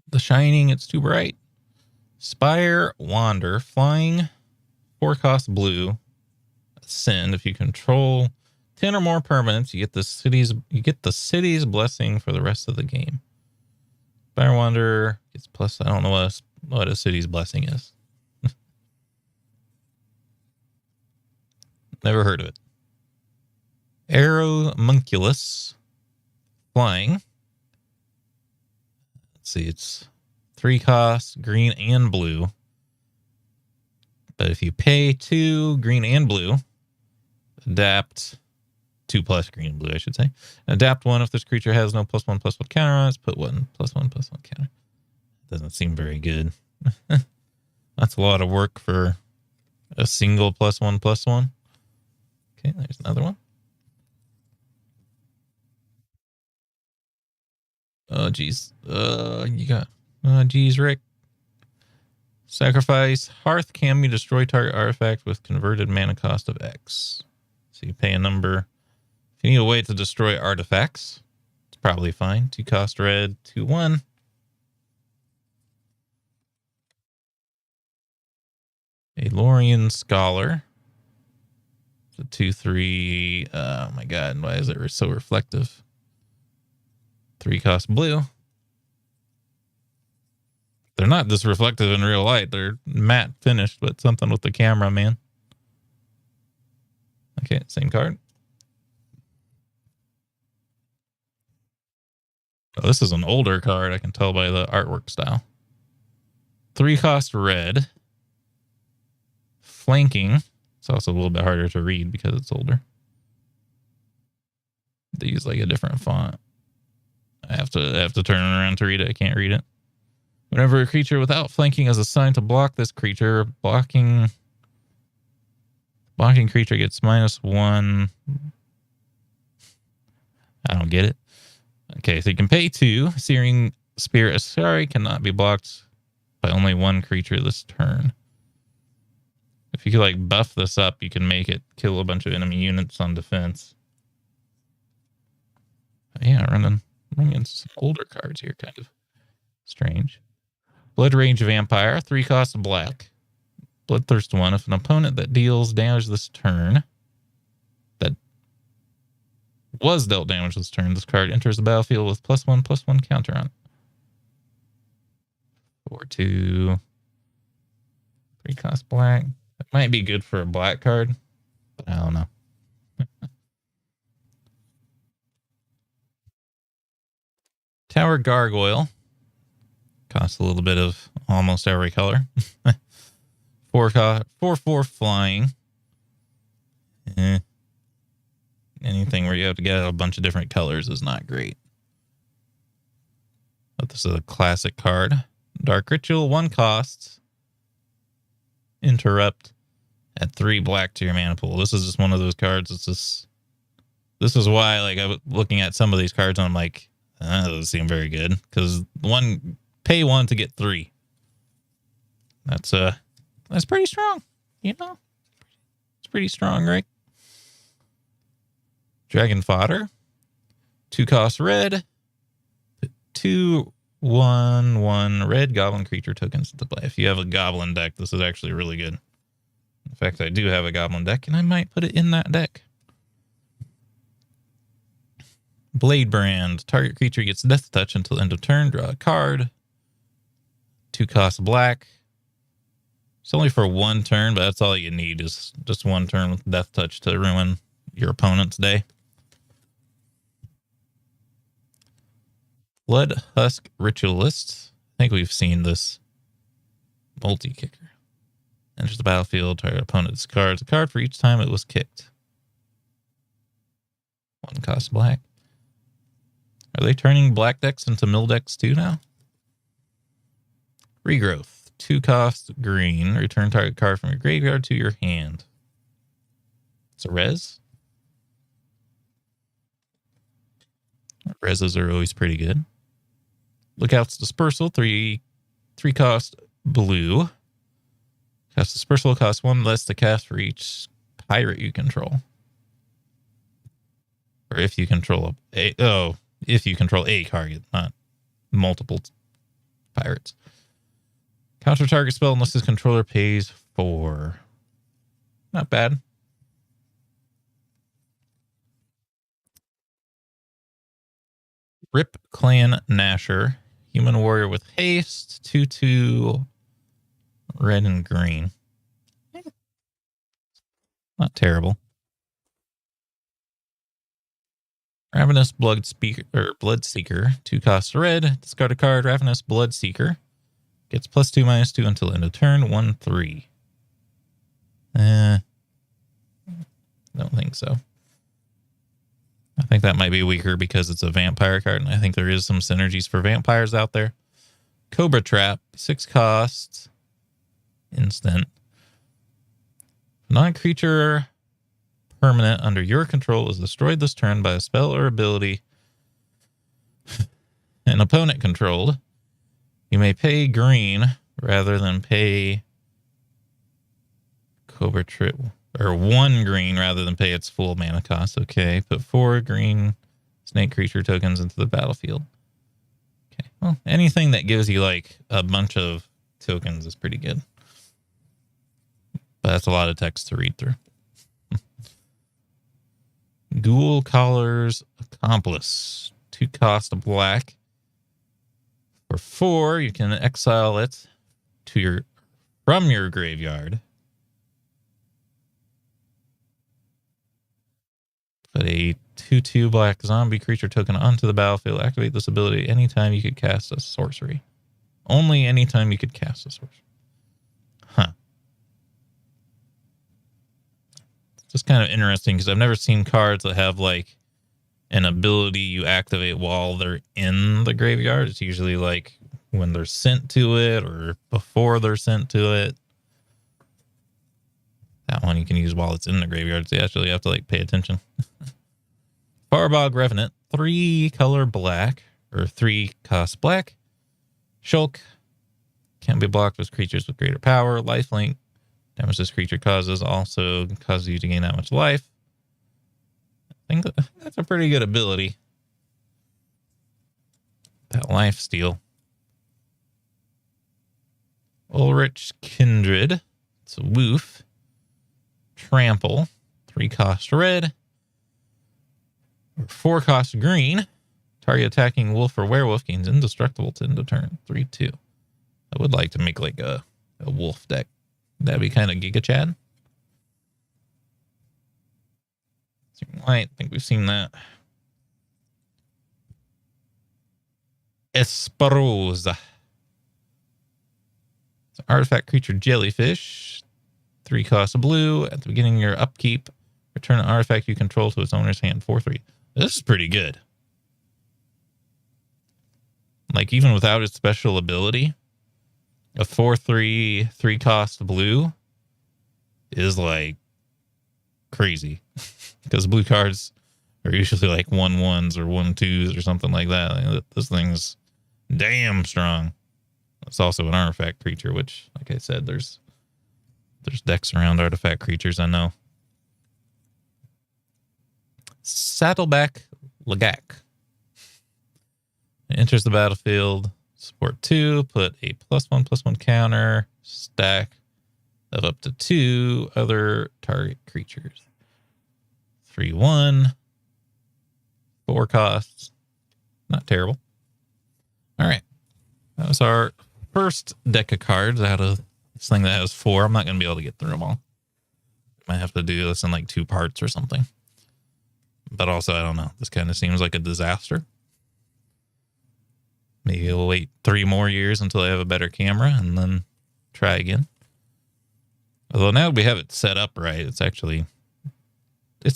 The Shining, it's too bright. Spire Wander, flying, 4 cost blue. send. If you control 10 or more permanents, you get the city's blessing for the rest of the game. Fire Wanderer gets plus. I don't know what a city's blessing is. Never heard of it. Aeromunculus flying. Let's see, it's 3 costs, green and blue. But if you pay 2 green and blue, adapt 2 plus green and blue, I should say. Adapt 1 if this creature has no +1/+1 counter on it. Put 1 +1/+1 counter. Doesn't seem very good. That's a lot of work for a single +1/+1. Okay, there's another one. Oh, geez. Geez, Rick. Sacrifice Hearth Cameo, destroy target artifact with converted mana cost of X. So you pay a number. If you need a way to destroy artifacts, it's probably fine. 2 cost red, 2/1. A Lorien Scholar. It's a 2/3. Oh my god, why is it so reflective? 3 cost blue. They're not this reflective in real light. They're matte finished, but something with the camera, man. Okay, same card. Oh, this is an older card. I can tell by the artwork style. 3 cost red. Flanking. It's also a little bit harder to read because it's older. They use like a different font. I have to turn it around to read it. I can't read it. Whenever a creature without flanking is assigned to block this creature, blocking creature gets -1. I don't get it. Okay, so you can pay 2. Searing Spirit Asari cannot be blocked by only 1 creature this turn. If you could like buff this up, you can make it kill a bunch of enemy units on defense. But yeah, running some older cards here, kind of strange. Blood Rage Vampire, 3 cost black. Bloodthirst 1. If an opponent that deals damage this turn, that was dealt damage this turn, this card enters the battlefield with +1/+1 counter on it. 4/2. 3 cost black. That might be good for a black card, but I don't know. Tower Gargoyle. Costs a little bit of almost every color. 4/4 flying. Anything where you have to get a bunch of different colors is not great. But this is a classic card. Dark Ritual, 1 cost. Interrupt at 3 black to your mana pool. This is just one of those cards. This is why like I was looking at some of these cards and I'm like, that doesn't seem very good. Because pay 1 to get 3. That's pretty strong, you know? It's pretty strong, right? Dragon Fodder. 2 cost red. 2/1/1 red goblin creature tokens to play. If you have a goblin deck, this is actually really good. In fact, I do have a goblin deck, and I might put it in that deck. Blade Brand. Target creature gets death touch until end of turn. Draw a card. 2 cost black. It's only for 1 turn, but that's all you need is just 1 turn with death touch to ruin your opponent's day. Blood Husk Ritualist. I think we've seen this multi-kicker. Enters the battlefield, target opponent discards a card for each time it was kicked. 1 cost black. Are they turning black decks into mill decks too now? Regrowth. 2 cost green. Return target card from your graveyard to your hand. It's a res. Reses are always pretty good. Lookout's Dispersal. 3 cost blue. Cast Dispersal costs 1 less to cast for each pirate you control. Or if you control if you control a target, not multiple pirates. Counter target spell unless his controller pays 4. Not bad. Rip Clan Nasher. Human warrior with haste. 2/2 red and green. Not terrible. Ravenous Bloodseeker. 2 costs red. Discard a card. Ravenous Bloodseeker. Gets +2/-2 until end of turn. 1/3. Don't think so. I think that might be weaker because it's a vampire card, and I think there is some synergies for vampires out there. Cobra Trap, 6 costs. Instant. Non-creature permanent under your control is destroyed this turn by a spell or ability an opponent controlled. You may pay green rather than pay Cobra Trap, or 1 green rather than pay its full mana cost. Okay, put 4 green snake creature tokens into the battlefield. Okay, well, anything that gives you like a bunch of tokens is pretty good. But that's a lot of text to read through. Ghoul Caller's Accomplice. 2 cost black. For 4, you can exile it from your graveyard. Put a 2/2 black zombie creature token onto the battlefield. Activate this ability anytime you could cast a sorcery. Only anytime you could cast a sorcery. Huh. It's just kind of interesting because I've never seen cards that have like an ability you activate while they're in the graveyard. It's usually like when they're sent to it or before they're sent to it. That one you can use while it's in the graveyard, so you actually have to like pay attention. Farbog Revenant, 3 color black, or 3 cost black. Shulk can be blocked with creatures with greater power. Lifelink, damage this creature causes also causes you to gain that much life. I think that's a pretty good ability. That life steal. Ulrich Kindred, it's a woof. Trample, 3 cost red, or 4 cost green. Target attacking wolf or werewolf gains indestructible to end of turn. 3/2. I would like to make like a wolf deck. That'd be kind of Giga Chad. I think we've seen that. Esperosa. It's an artifact creature jellyfish. 3 cost blue. At the beginning of your upkeep, return an artifact you control to its owner's hand. 4/3. This is pretty good. Like, even without its special ability, a 4/3, 3 cost blue is like crazy. Because blue cards are usually like 1/1s or 1/2s or something like that. This thing's damn strong. It's also an artifact creature, which, like I said, there's decks around artifact creatures, I know. Saddleback Lagak. Enters the battlefield. Support 2. Put a +1/+1 counter. Stack of up to 2 other target creatures. 3/1. 4 costs. Not terrible. All right. That was our first deck of cards out of this thing that has 4. I'm not going to be able to get through them all. Might have to do this in like 2 parts or something. But also, I don't know. This kind of seems like a disaster. Maybe we'll wait 3 more years until I have a better camera and then try again. Although now we have it set up right, it's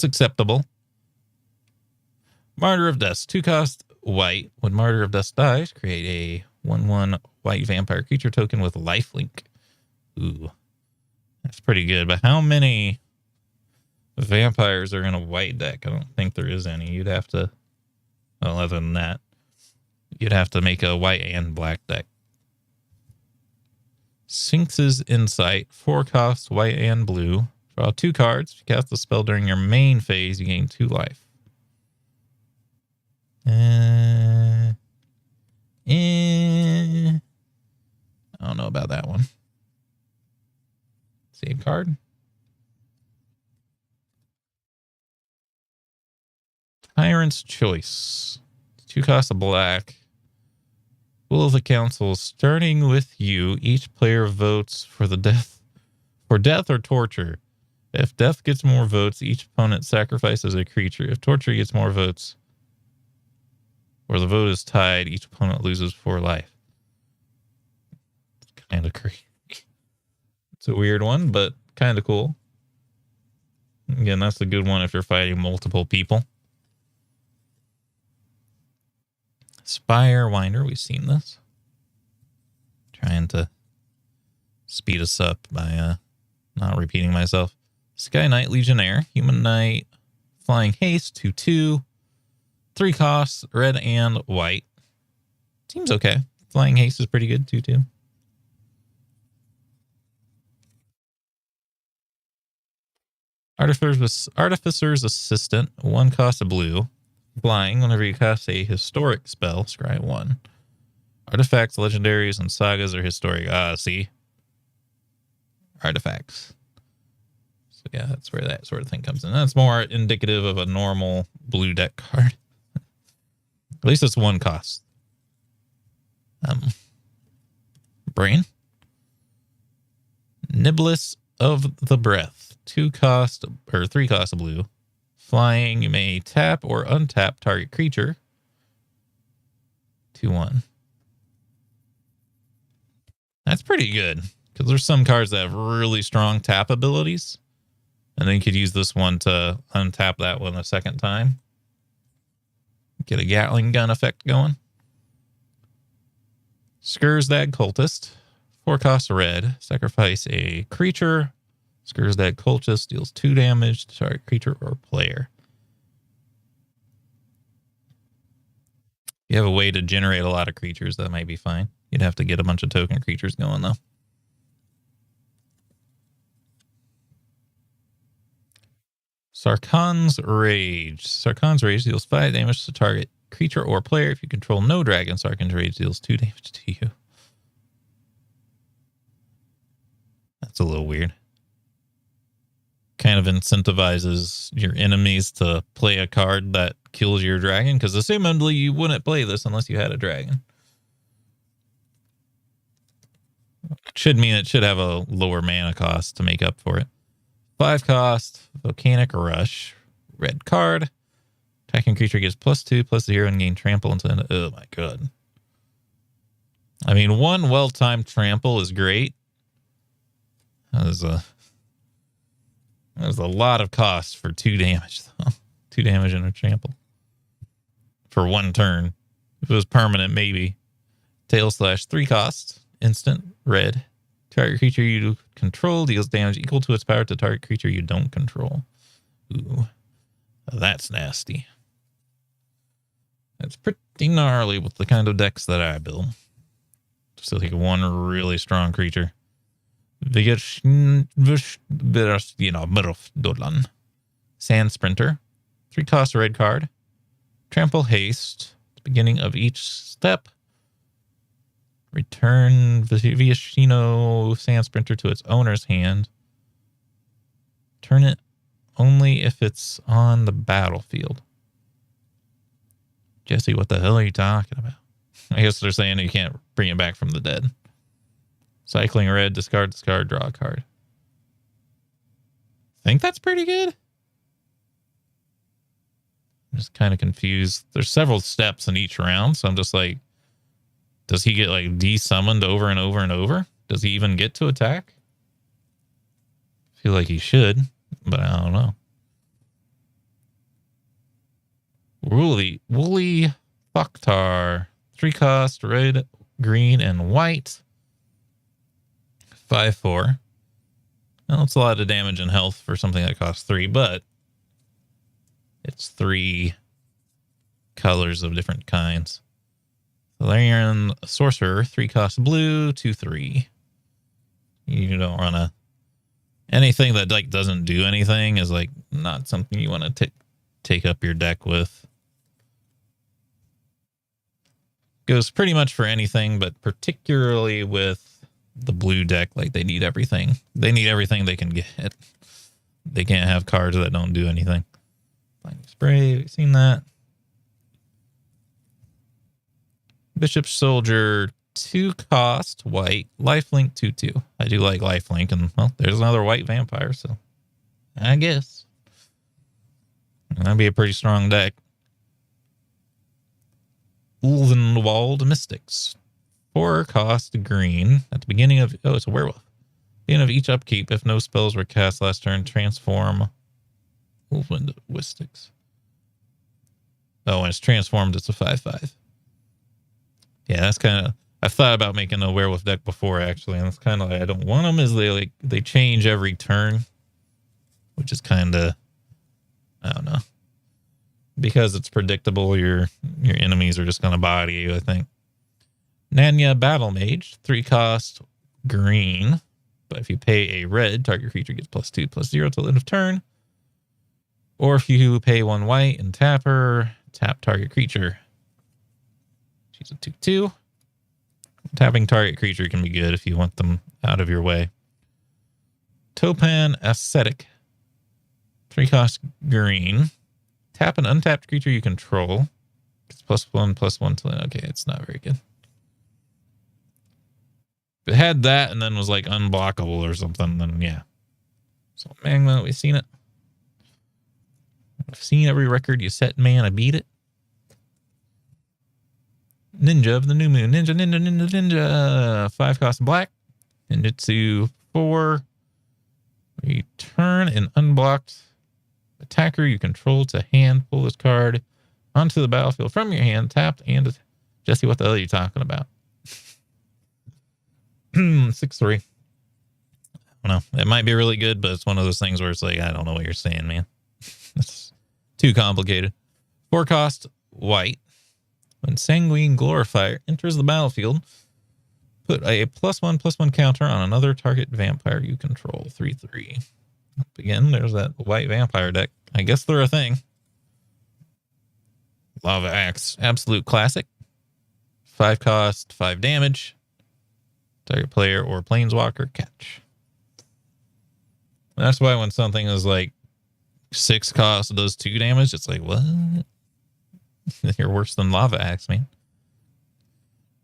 acceptable. Martyr of Dust, 2 cost white. When Martyr of Dust dies, create a 1/1 white vampire creature token with lifelink. Ooh, that's pretty good. But how many vampires are in a white deck? I don't think there is any. You'd have to, well, other than that, you'd have to make a white and black deck. Sphinx's Insight, 4 costs, white and blue. Draw 2 cards. If you cast the spell during your main phase, you gain 2 life. I don't know about that one. Same card. Tyrant's Choice. 2 costs of black. Will of the council, starting with you, each player votes for death or torture. If death gets more votes, each opponent sacrifices a creature. If torture gets more votes, or the vote is tied, each opponent loses 4 life. It's kind of crazy. It's a weird one, but kind of cool. Again, that's a good one if you're fighting multiple people. Spire Winder, we've seen this. Trying to speed us up by not repeating myself. Sky Knight Legionnaire, Human Knight, Flying Haste, 2/2, 3 costs, red and white. Seems okay. Flying Haste is pretty good, 2/2. Artificer's Assistant, 1 cost of blue. Flying, whenever you cast a historic spell, scry 1. Artifacts, legendaries, and sagas are historic. See? Artifacts. So yeah, that's where that sort of thing comes in. That's more indicative of a normal blue deck card. At least it's 1 cost. Brain. Niblis of the Breath. 2 cost, or 3 cost of blue. Flying, you may tap or untap target creature. 2/1. That's pretty good, because there's some cards that have really strong tap abilities. And then you could use this one to untap that one a second time. Get a Gatling gun effect going. Skursdag Cultist. 4 costs red. Sacrifice a creature. Skursdag Cultist deals 2 damage to target creature or player. If you have a way to generate a lot of creatures, that might be fine. You'd have to get a bunch of token creatures going, though. Sarkhan's Rage. Sarkhan's Rage deals 5 damage to target creature or player. If you control no dragon, Sarkhan's Rage deals 2 damage to you. That's a little weird. Kind of incentivizes your enemies to play a card that kills your dragon, because assumably you wouldn't play this unless you had a dragon. Should mean it should have a lower mana cost to make up for it. 5 cost, Volcanic Rush, red card. Attacking creature gets +2/+0 and gain trample until end. Oh my god. I mean, 1 well-timed trample is great. There's a lot of cost for 2 damage, though. 2 damage and a trample. For 1 turn. If it was permanent, maybe. Tail Slash, 3 costs. Instant, red. Target creature you control deals damage equal to its power to target creature you don't control. Ooh. That's nasty. That's pretty gnarly with the kind of decks that I build. Still take 1 really strong creature. Sand Sprinter. 3 cost red card. Trample Haste. At the beginning of each step. Return Viashino Sand Sprinter to its owner's hand. Turn it only if it's on the battlefield. Jesse, what the hell are you talking about? I guess they're saying you can't bring it back from the dead. Cycling red, discard, draw a card. I think that's pretty good. I'm just kind of confused. There's several steps in each round, so I'm just like, does he get like de-summoned over and over and over? Does he even get to attack? I feel like he should, but I don't know. Woolly Fucktar. 3 cost, red, green, and white. 5/4. Well, it's a lot of damage and health for something that costs 3, but it's 3 colors of different kinds. Valerian Sorcerer, 3 cost blue, 2/3. You don't want to... Anything that like doesn't do anything is like not something you want to take up your deck with. Goes pretty much for anything, but particularly with the blue deck, like they need everything. They need everything they can get. They can't have cards that don't do anything. Lightning Spray, we've seen that. Bishop Soldier, 2 cost, white, lifelink 2/2. I do like lifelink, and well, there's another white vampire, so I guess that'd be a pretty strong deck. Ulvenwald Mystics, 4 cost, green. At the beginning of it's a werewolf. Beginning of each upkeep, if no spells were cast last turn, transform Ulvenwald Mystics. Oh, when it's transformed, it's a 5/5. Yeah, that's kind of. I've thought about making a werewolf deck before, actually, and it's kind of like I don't want them as they change every turn, which is kind of, I don't know, because it's predictable. Your enemies are just going to body you, I think. Nanya Battle Mage, 3 cost, green, but if you pay a red, target creature gets +2/+0 till end of turn. Or if you pay 1 white and tap her, tap target creature. She's a 2/2. Tapping target creature can be good if you want them out of your way. Topan Ascetic, 3 cost, green. Tap an untapped creature you control. It's +1/+1 till okay, it's not very good. If it had that and then was like unblockable or something, then yeah. So Magma, we've seen it. I've seen every record you set, man. I beat it. Ninja of the New Moon. Ninja. 5 cost black. Ninjutsu 4. Return an unblocked attacker you control to hand. Pull this card onto the battlefield from your hand. Tapped and Jesse, what the hell are you talking about? 6/3. I don't know. It might be really good, but it's one of those things where it's like, I don't know what you're saying, man. It's too complicated. 4 cost white. When Sanguine Glorifier enters the battlefield, put a +1/+1 counter on another target vampire you control. 3/3. Again, there's that white vampire deck. I guess they're a thing. Lava Axe, absolute classic. 5 cost, 5 damage. Target player or planeswalker catch. That's why when something is like 6 cost does 2 damage, it's like, what? You're worse than Lava Axe, man.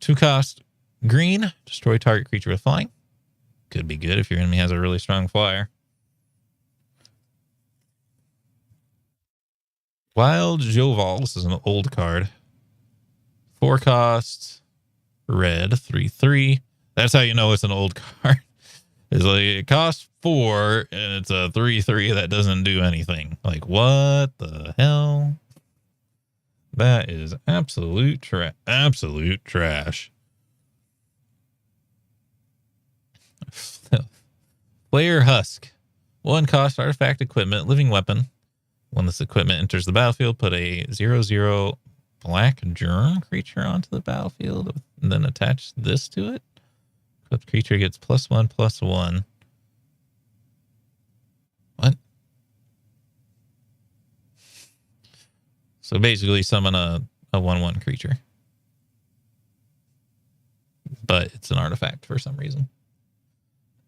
2 cost, green. Destroy target creature with flying. Could be good if your enemy has a really strong flyer. Wild Joval. This is an old card. 4 cost, red. 3/3. That's how you know it's an old card. It's like it costs 4 and it's a 3/3 that doesn't do anything. Like, what the hell? That is absolute trash. Player Husk. 1 cost artifact equipment, living weapon. When this equipment enters the battlefield, put a 0/0 black germ creature onto the battlefield and then attach this to it. Equipped creature gets +1/+1. What? So basically summon a 1/1 creature. But it's an artifact for some reason.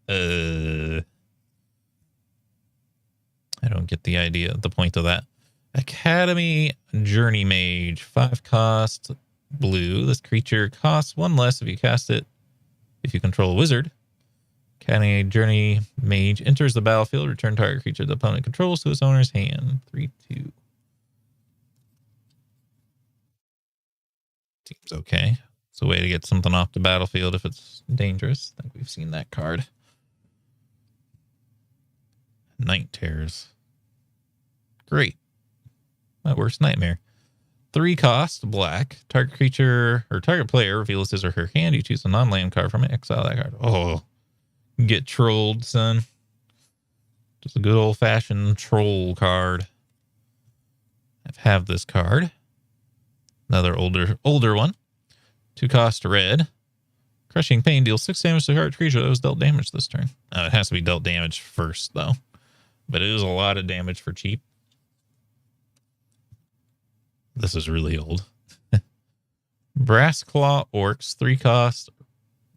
I don't get the idea, the point of that. Academy Journey Mage, 5 cost, blue. This creature costs 1 less if you cast it. If you control a wizard. Academy Journey Mage enters the battlefield. Return target creature the opponent controls to its owner's hand. 3/2. Seems okay. It's a way to get something off the battlefield if it's dangerous. I think we've seen that card. Night Terrors. Great. My worst nightmare. 3 cost, black. Target creature or target player reveals his or her hand. You choose a non-land card from it. Exile that card. Oh, get trolled, son. Just a good old-fashioned troll card. I have this card. Another older one. 2 cost, red. Crushing Pain deals 6 damage to target creature that was dealt damage this turn. It has to be dealt damage first, though. But it is a lot of damage for cheap. This is really old. Brass Claw Orcs, 3 cost,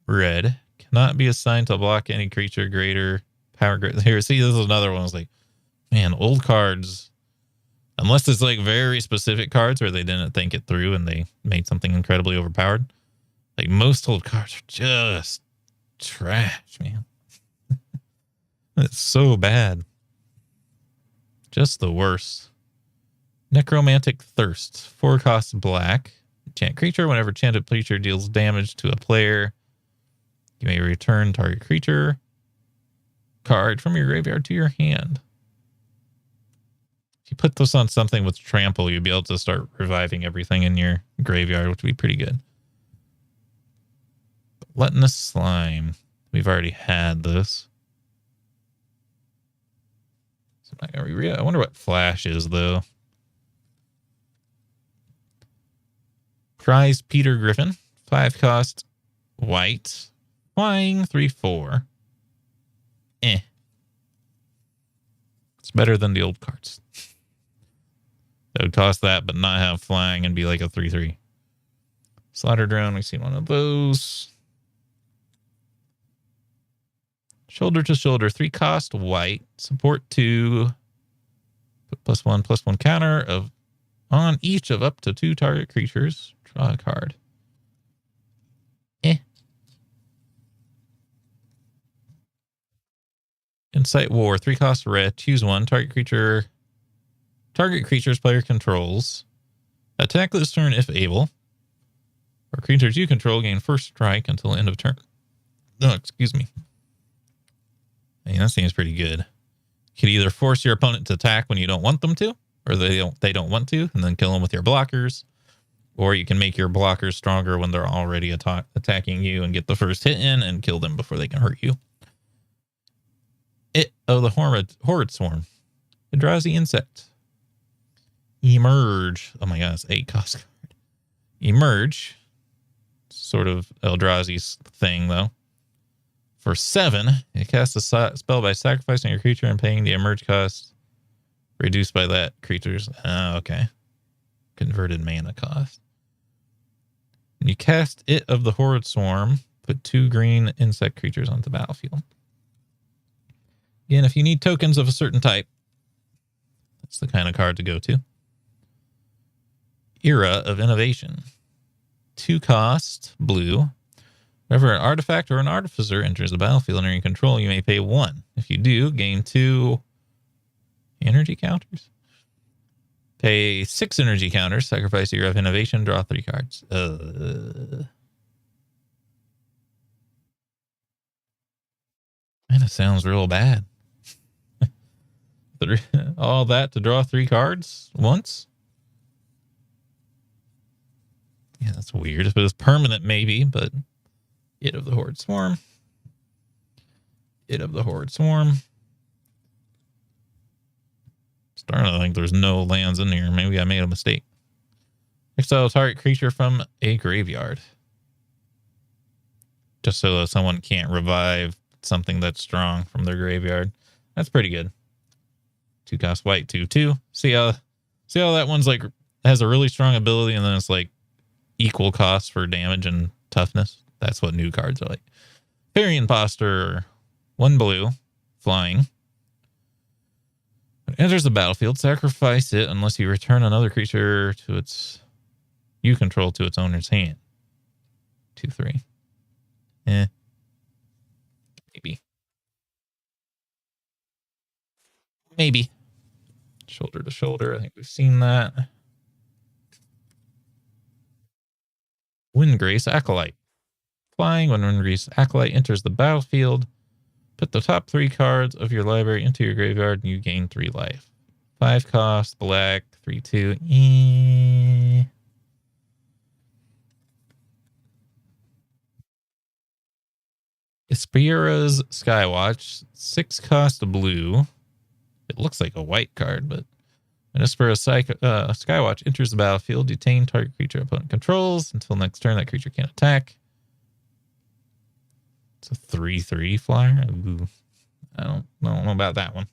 red. Cannot be assigned to block any creature greater power. Here, see, this is another one. I was like, man, old cards. Unless it's like very specific cards where they didn't think it through and they made something incredibly overpowered. Like, most old cards are just trash, man. It's so bad. Just the worst. Necromantic Thirst. 4 costs black. Enchant creature. Whenever enchanted creature deals damage to a player, you may return target creature card from your graveyard to your hand. If you put this on something with trample, you'll be able to start reviving everything in your graveyard, which would be pretty good. Gluttonous Slime. We've already had this. So I'm not gonna reread it. I wonder what Flash is, though. Prize Peter Griffin. 5 cost white. Flying 3/4. It's better than the old cards. That would cost that, but not have flying and be like a 3/3. Slaughter Drone, we've seen one of those. Shoulder to Shoulder, 3 cost white. Support 2. Put +1/+1 counter of on each of up to 2 target creatures. Draw a card. Insight War, 3 cost red. Choose 1. Target creature's player controls. Attack this turn if able. Or creatures you control gain first strike until end of turn. No, excuse me. I mean, that seems pretty good. You could either force your opponent to attack when you don't want them to, or they don't want to, and then kill them with your blockers. Or you can make your blockers stronger when they're already attacking you and get the first hit in and kill them before they can hurt you. The Horrid Swarm. Eldrazi Insect. Emerge. Oh my god, it's 8 cost card. Emerge. Sort of Eldrazi's thing, though. For 7, you cast a spell by sacrificing your creature and paying the emerge cost reduced by that creature's... okay. Converted mana cost. When you cast it of the Horrid Swarm, put 2 green insect creatures onto the battlefield. Again, if you need tokens of a certain type, that's the kind of card to go to. Era of Innovation. 2 cost, blue. Whenever an artifact or an artificer enters the battlefield under your control, you may pay 1. If you do, gain 2 energy counters. Pay 6 energy counters, sacrifice Era of Innovation, draw 3 cards. Man, it sounds real bad. All that to draw 3 cards once? Yeah, that's weird. If it was permanent, maybe, but It of the Horrid Swarm. It of the Horrid Swarm. Starting to think there's no lands in here. Maybe I made a mistake. Exile target creature from a graveyard. Just so that someone can't revive something that's strong from their graveyard. That's pretty good. 2 cost white, 2/2. See how that one's like has a really strong ability and then it's like equal cost for damage and toughness. That's what new cards are like. Fairy Imposter, 1 blue, flying. When it enters the battlefield, sacrifice it unless you return another creature to its you control to its owner's hand. 2/3. Maybe. Shoulder to Shoulder. I think we've seen that. Windgrace Acolyte. Flying. When Windgrace Acolyte enters the battlefield, put the top 3 cards of your library into your graveyard and you gain 3 life. 5 cost, black, 3/2. Ispira's Skywatch, 6 cost blue. It looks like a white card, but when Ispira's Skywatch enters the battlefield, detain target creature opponent controls until next turn. That creature can't attack. It's a 3/3 flyer. Ooh. I don't know about that one.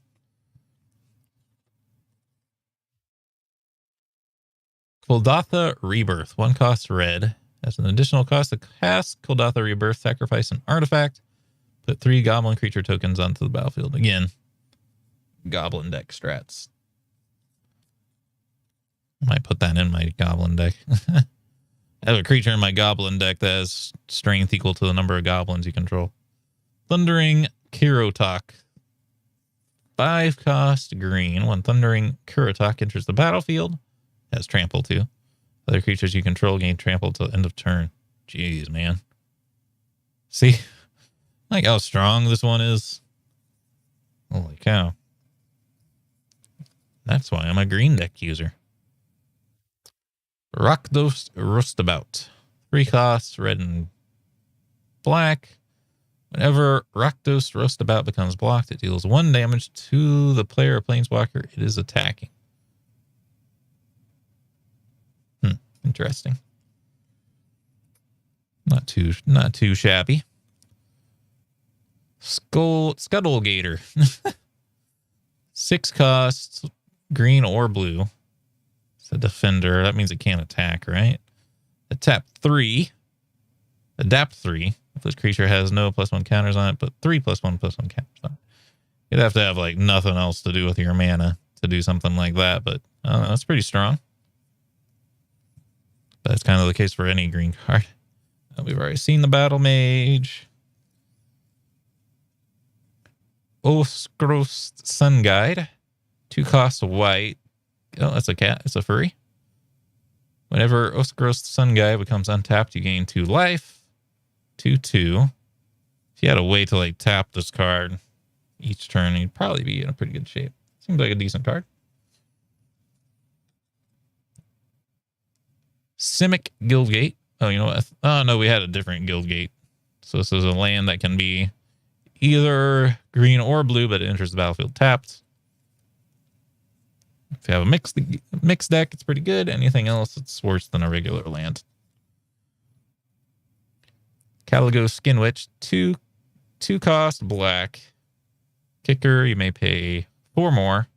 Kuldotha Rebirth, 1 cost red. As an additional cost to cast Kuldotha Rebirth, sacrifice an artifact. Put 3 goblin creature tokens onto the battlefield. Again, goblin deck strats. I might put that in my goblin deck. I have a creature in my goblin deck that has strength equal to the number of goblins you control. Thundering Kirotok. 5 cost green. When Thundering Kirotok enters the battlefield, has trample too. Other creatures you control gain trample till end of turn. Jeez, man. See? Like how strong this one is. Holy cow. That's why I'm a green deck user. Rakdos Rustabout. 3 costs, red and black. Whenever Rakdos Rustabout becomes blocked, it deals 1 damage to the player or planeswalker it is attacking. Interesting. Not too shabby. Scuttle Gator. 6 costs, green or blue. It's a defender. That means it can't attack, right? Adapt 3. If this creature has no +1 counters on it, but 3 +1/+1 counters on it. You'd have to have like nothing else to do with your mana to do something like that, but I don't know, that's pretty strong. That's kind of the case for any green card. We've already seen the Battle Mage. Oskros Sun Guide. 2 costs white. Oh, that's a cat. It's a furry. Whenever Oskros Sun Guide becomes untapped, you gain 2 life. 2/2. If you had a way to like tap this card each turn, you'd probably be in a pretty good shape. Seems like a decent card. Simic Guildgate. Oh, you know what? Oh, no, we had a different Guildgate. So this is a land that can be either green or blue, but it enters the battlefield tapped. If you have a mixed deck, it's pretty good. Anything else, it's worse than a regular land. Caligo Skinwitch. 2 cost black. Kicker, you may pay 4 more.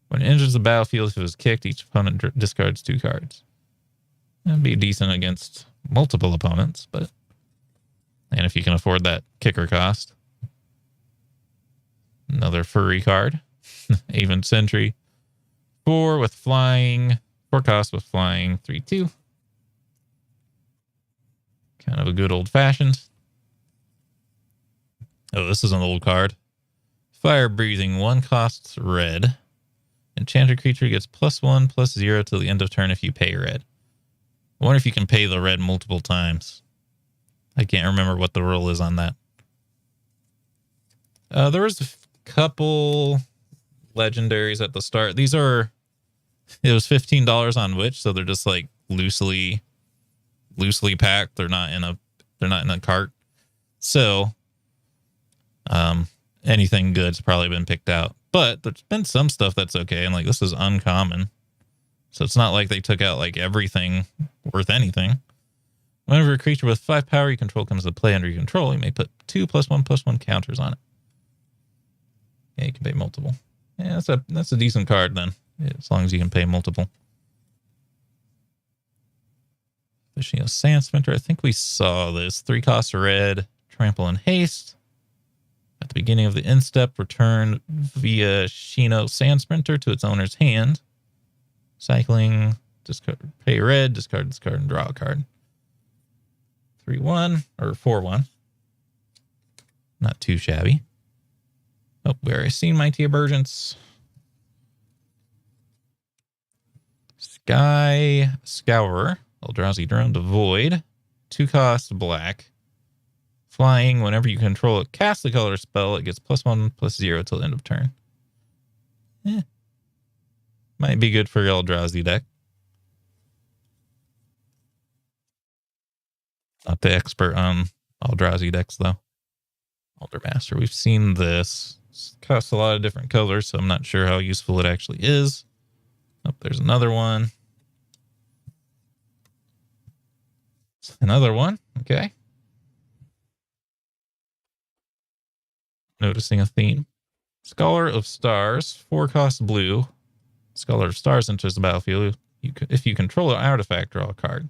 When it enters the battlefield, if it was kicked, each opponent discards 2 cards. That'd be decent against multiple opponents, but and if you can afford that kicker cost. Another furry card. Avon Sentry. 4 with flying. 4 cost with flying. 3/2. Kind of a good old fashioned. Oh, this is an old card. Fire Breathing. 1 costs red. Enchanted creature gets +1/+0 till the end of turn if you pay red. I wonder if you can pay the red multiple times. I can't remember what the rule is on that. There was a couple legendaries at the start. These are, it was $15 on Witch, so they're just like loosely packed. They're not in a cart. So, anything good's probably been picked out. But there's been some stuff that's okay, and like this is uncommon. So it's not like they took out like everything worth anything. Whenever a creature with 5 power you control comes to play under your control, you may put 2 +1/+1 counters on it. Yeah, you can pay multiple. Yeah, that's a decent card then, as long as you can pay multiple. Fishing a Sand Sprinter. I think we saw this. 3 costs red, trample and haste. At the beginning of the end step, return via Shino Sand Sprinter to its owner's hand. Cycling, discard, pay red, discard this card, and draw a card. 3/1 or 4/1. Not too shabby. Oh, we already seen Mighty Emergence. Sky Scourer. Eldrazi Drone to Void. 2 costs black. Flying, whenever you control it, cast the color spell, it gets +1/+0 till end of turn. Might be good for your Eldrazi deck. Not the expert on Eldrazi decks, though. Alder Master. We've seen this. It costs a lot of different colors, so I'm not sure how useful it actually is. Oh, there's another one. Another one. Okay. Noticing a theme. Scholar of Stars. 4 costs blue. Scholar of Stars enters the battlefield. If you control an artifact, draw a card.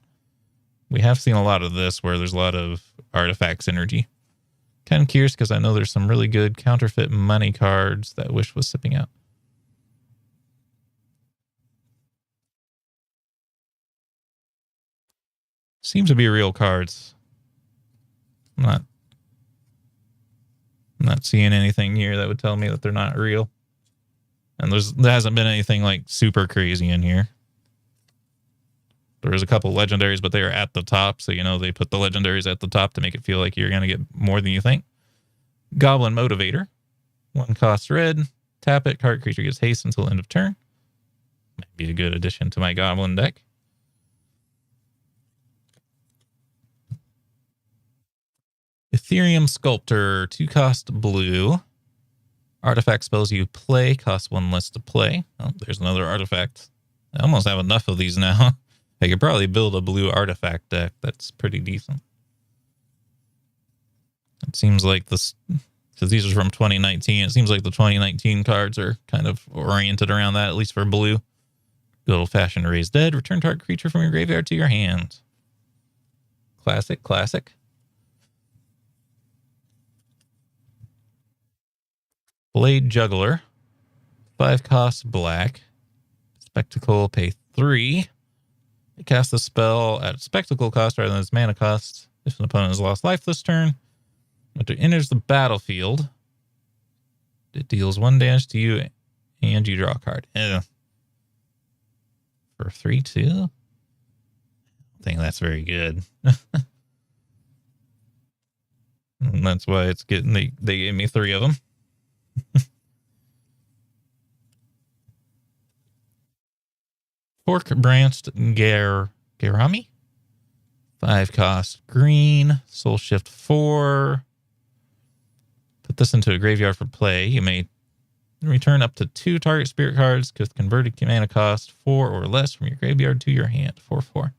We have seen a lot of this where there's a lot of artifact synergy. Kind of curious because I know there's some really good counterfeit money cards that Wish was sipping out. Seems to be real cards. I'm not seeing anything here that would tell me that they're not real. And there hasn't been anything like super crazy in here. There was a couple legendaries, but they are at the top. So, you know, they put the legendaries at the top to make it feel like you're going to get more than you think. Goblin Motivator. 1 cost red. Tap it. Target creature gets haste until end of turn. Might be a good addition to my Goblin deck. Ethereum Sculptor. 2 cost blue. Artifact spells you play cost 1 less to play. Oh, there's another artifact. I almost have enough of these now. I could probably build a blue artifact deck that's pretty decent. It seems like this, because these are from 2019, it seems like the 2019 cards are kind of oriented around that, at least for blue. Good old-fashioned Raise Dead. Return target creature from your graveyard to your hand. Classic, classic. Blade Juggler. 5 cost black. Spectacle, pay 3. Cast the spell at spectacle cost rather than its mana cost. If an opponent has lost life this turn, when it enters the battlefield, it deals 1 damage to you and you draw a card. For 3/2? I think that's very good. And that's why it's getting, they gave me 3 of them. Fork Branched Garami. 5 cost green. Soul Shift 4. Put this into a graveyard for play. You may return up to 2 target spirit cards with converted mana cost 4 or less from your graveyard to your hand. 4/4.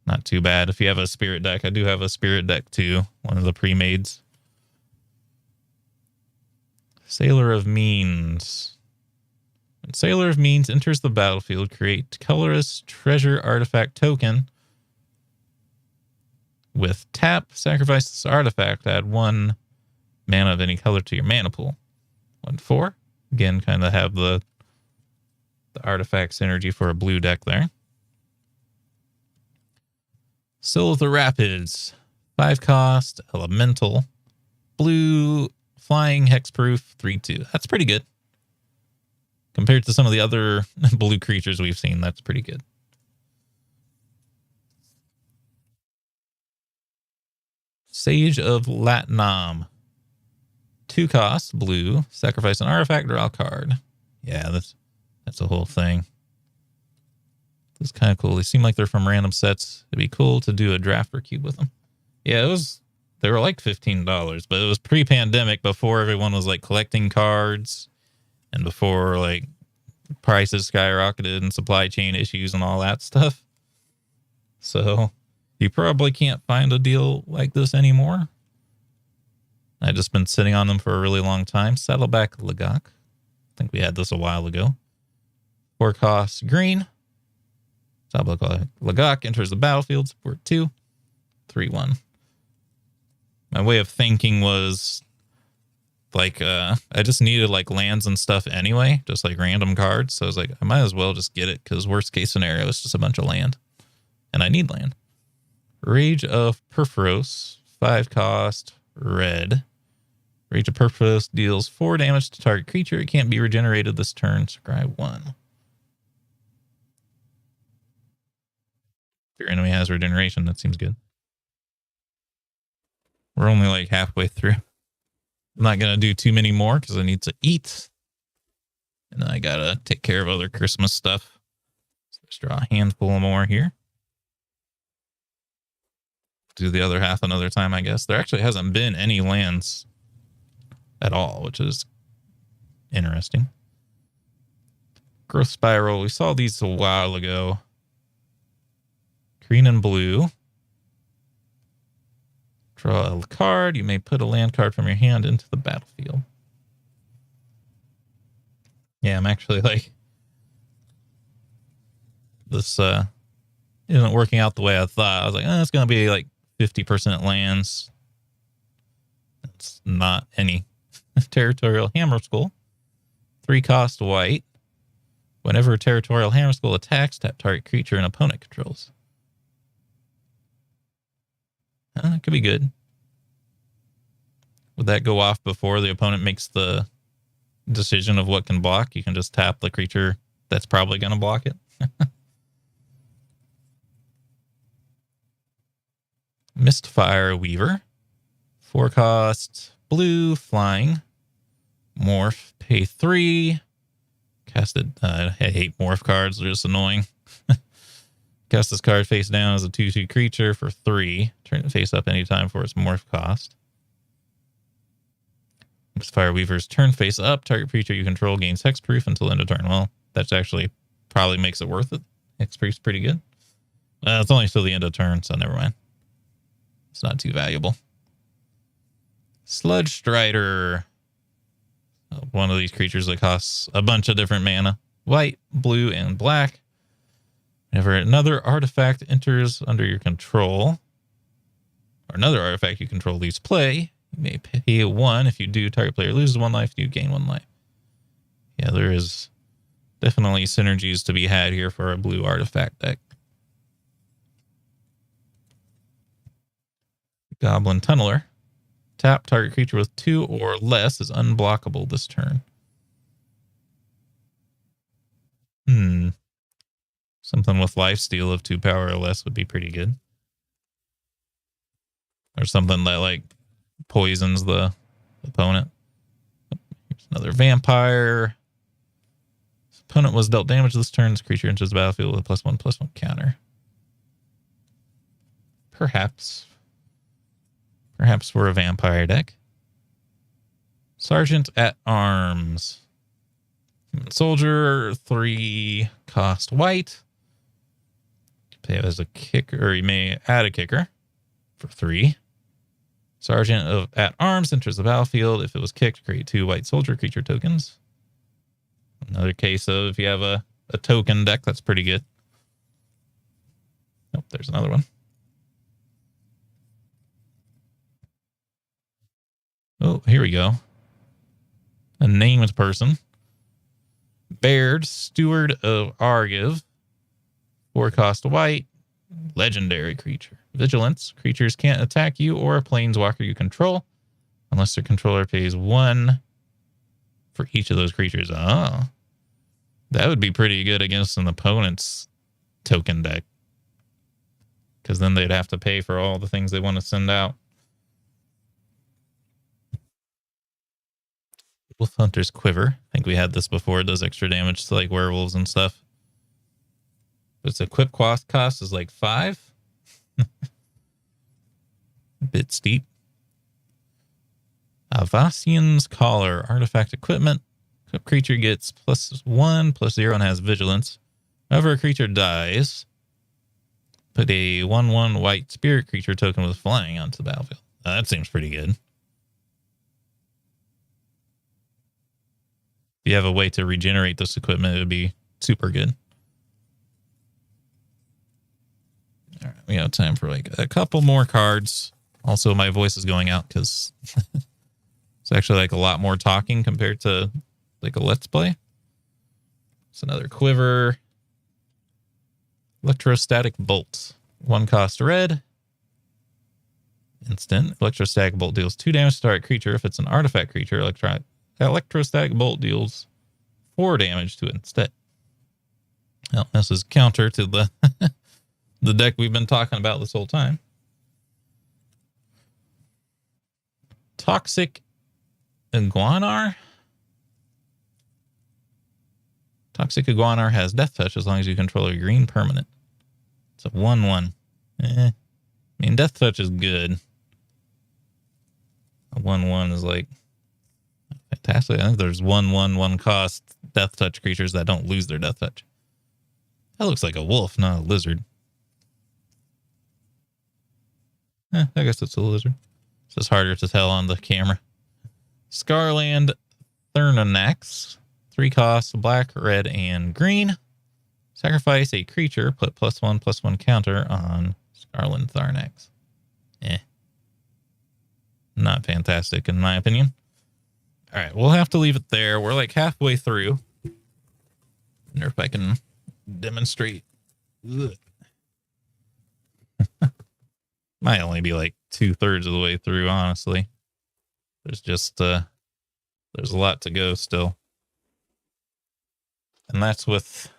Not too bad if you have a spirit deck. I do have a spirit deck too. One of the pre-mades. Sailor of Means. When Sailor of Means enters the battlefield, create colorless treasure artifact token. With tap, sacrifice this artifact, add 1 mana of any color to your mana pool. 1/4. Again, kind of have the artifact synergy for a blue deck there. Soul of the Rapids. 5 cost, elemental. Blue, flying, hexproof, 3/2. That's pretty good. Compared to some of the other blue creatures we've seen, that's pretty good. Sage of Latnam. 2 cost, blue, sacrifice an artifact, draw a card. Yeah, that's a whole thing. It's kind of cool. They seem like they're from random sets. It'd be cool to do a drafter cube with them. Yeah, they were like $15, but it was pre-pandemic, before everyone was like collecting cards and before like prices skyrocketed and supply chain issues and all that stuff. So you probably can't find a deal like this anymore. I've just been sitting on them for a really long time. Saddleback Lagak. I think we had this a while ago. 4 costs green. Saddleback Lagak enters the battlefield. Support 2. 3/1. My way of thinking was like, I just needed like lands and stuff anyway, just like random cards. So I was like, I might as well just get it, because worst case scenario is just a bunch of land. And I need land. Rage of Perforos. 5 cost red. Rage of Perforos deals 4 damage to target creature. It can't be regenerated this turn. Scry 1. If your enemy has regeneration, that seems good. We're only like halfway through. I'm not going to do too many more because I need to eat. And I got to take care of other Christmas stuff. So let's draw a handful more here. Do the other half another time, I guess. There actually hasn't been any lands at all, which is interesting. Growth Spiral. We saw these a while ago. Green and blue. Draw a card. You may put a land card from your hand into the battlefield. Yeah, I'm actually like, this isn't working out the way I thought. I was like, it's going to be like 50% lands. It's not any. Territorial Hammer Skull. 3 cost white. Whenever a Territorial Hammer Skull attacks, tap target creature an opponent controls. It could be good. Would that go off before the opponent makes the decision of what can block? You can just tap the creature that's probably going to block it. Mistfire Weaver. 4 cost, blue, flying. Morph, pay 3. Casted, I hate morph cards, they're just annoying. Cast this card face down as a 2/2 creature for 3. Turn it face up anytime for its morph cost. Fire Weaver's turn face up. Target creature you control gains hexproof until end of turn. Well, that's actually probably makes it worth it. Hexproof's pretty good. It's only till the end of turn, so never mind. It's not too valuable. Sludge Strider. One of these creatures that costs a bunch of different mana. White, blue, and black. Whenever another artifact enters under your control, or another artifact you control leaves play, you may pay 1. If you do, target player loses 1 life. You gain 1 life. Yeah, there is definitely synergies to be had here for a blue artifact deck. Goblin Tunneler. Tap, target creature with 2 or less is unblockable this turn. Something with lifesteal of 2 power or less would be pretty good. Or something that, like, poisons the opponent. Here's another vampire. This opponent was dealt damage this turn. This creature enters the battlefield with a +1/+1 counter. Perhaps we're a vampire deck. Sergeant at Arms. Soldier, 3 cost white. Play it as a kicker, or you may add a kicker for 3. Sergeant of at Arms enters the battlefield. If it was kicked, create 2 white soldier creature tokens. Another case of if you have a token deck, that's pretty good. Oh, there's another one. Oh, here we go. A named person. Baird, Steward of Argiv. 4 cost white. Legendary creature. Vigilance. Creatures can't attack you or a planeswalker you control unless their controller pays 1 for each of those creatures. Oh. That would be pretty good against an opponent's token deck. Because then they'd have to pay for all the things they want to send out. Wolf Hunter's Quiver. I think we had this before. It does extra damage to like werewolves and stuff. But its equip cost is like 5. A bit steep. Avasian's Collar. Artifact equipment. Equip creature gets +1/+0 and has vigilance. Whenever a creature dies, put a 1/1 white spirit creature token with flying onto the battlefield. That seems pretty good. If you have a way to regenerate this equipment, it would be super good. All right, we got time for like a couple more cards. Also, my voice is going out because it's actually like a lot more talking compared to like a Let's Play. It's another Quiver. Electrostatic Bolt. 1 cost red. Instant. Electrostatic Bolt deals 2 damage to target creature. If it's an artifact creature, Electrostatic Bolt deals 4 damage to it instead. Well, this is counter to the the deck we've been talking about this whole time. Toxic Iguanar. Toxic Iguanar has Death Touch as long as you control a green permanent. It's a 1/1. I mean, Death Touch is good. A 1/1 is like fantastic. I think there's 1/1, 1 cost Death Touch creatures that don't lose their Death Touch. That looks like a wolf, not a lizard. I guess it's a lizard. It's just harder to tell on the camera. Scarland Thernanax. 3 costs, black, red, and green. Sacrifice a creature, put +1/+1 counter on Scarland Thernanax. Not fantastic in my opinion. All right, we'll have to leave it there. We're like halfway through. I wonder if I can demonstrate. Might only be like 2/3 of the way through, honestly. There's just, there's a lot to go still. And that's with,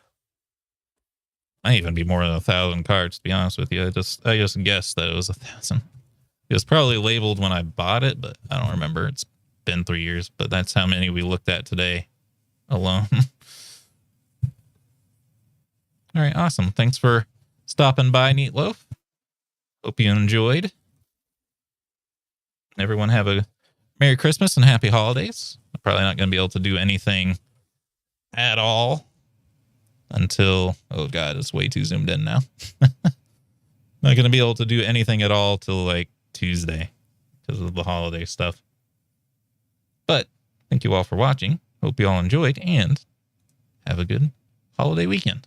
might even be more than 1,000 cards, to be honest with you. I just guessed that it was 1,000. It was probably labeled when I bought it, but I don't remember. It's been 3 years, but that's how many we looked at today alone. All right, awesome. Thanks for stopping by, Neat Loaf. Hope you enjoyed. Everyone have a Merry Christmas and Happy Holidays. I'm probably not going to be able to do anything at all until, oh God, it's way too zoomed in now. Not going to be able to do anything at all till like Tuesday because of the holiday stuff. But thank you all for watching. Hope you all enjoyed and have a good holiday weekend.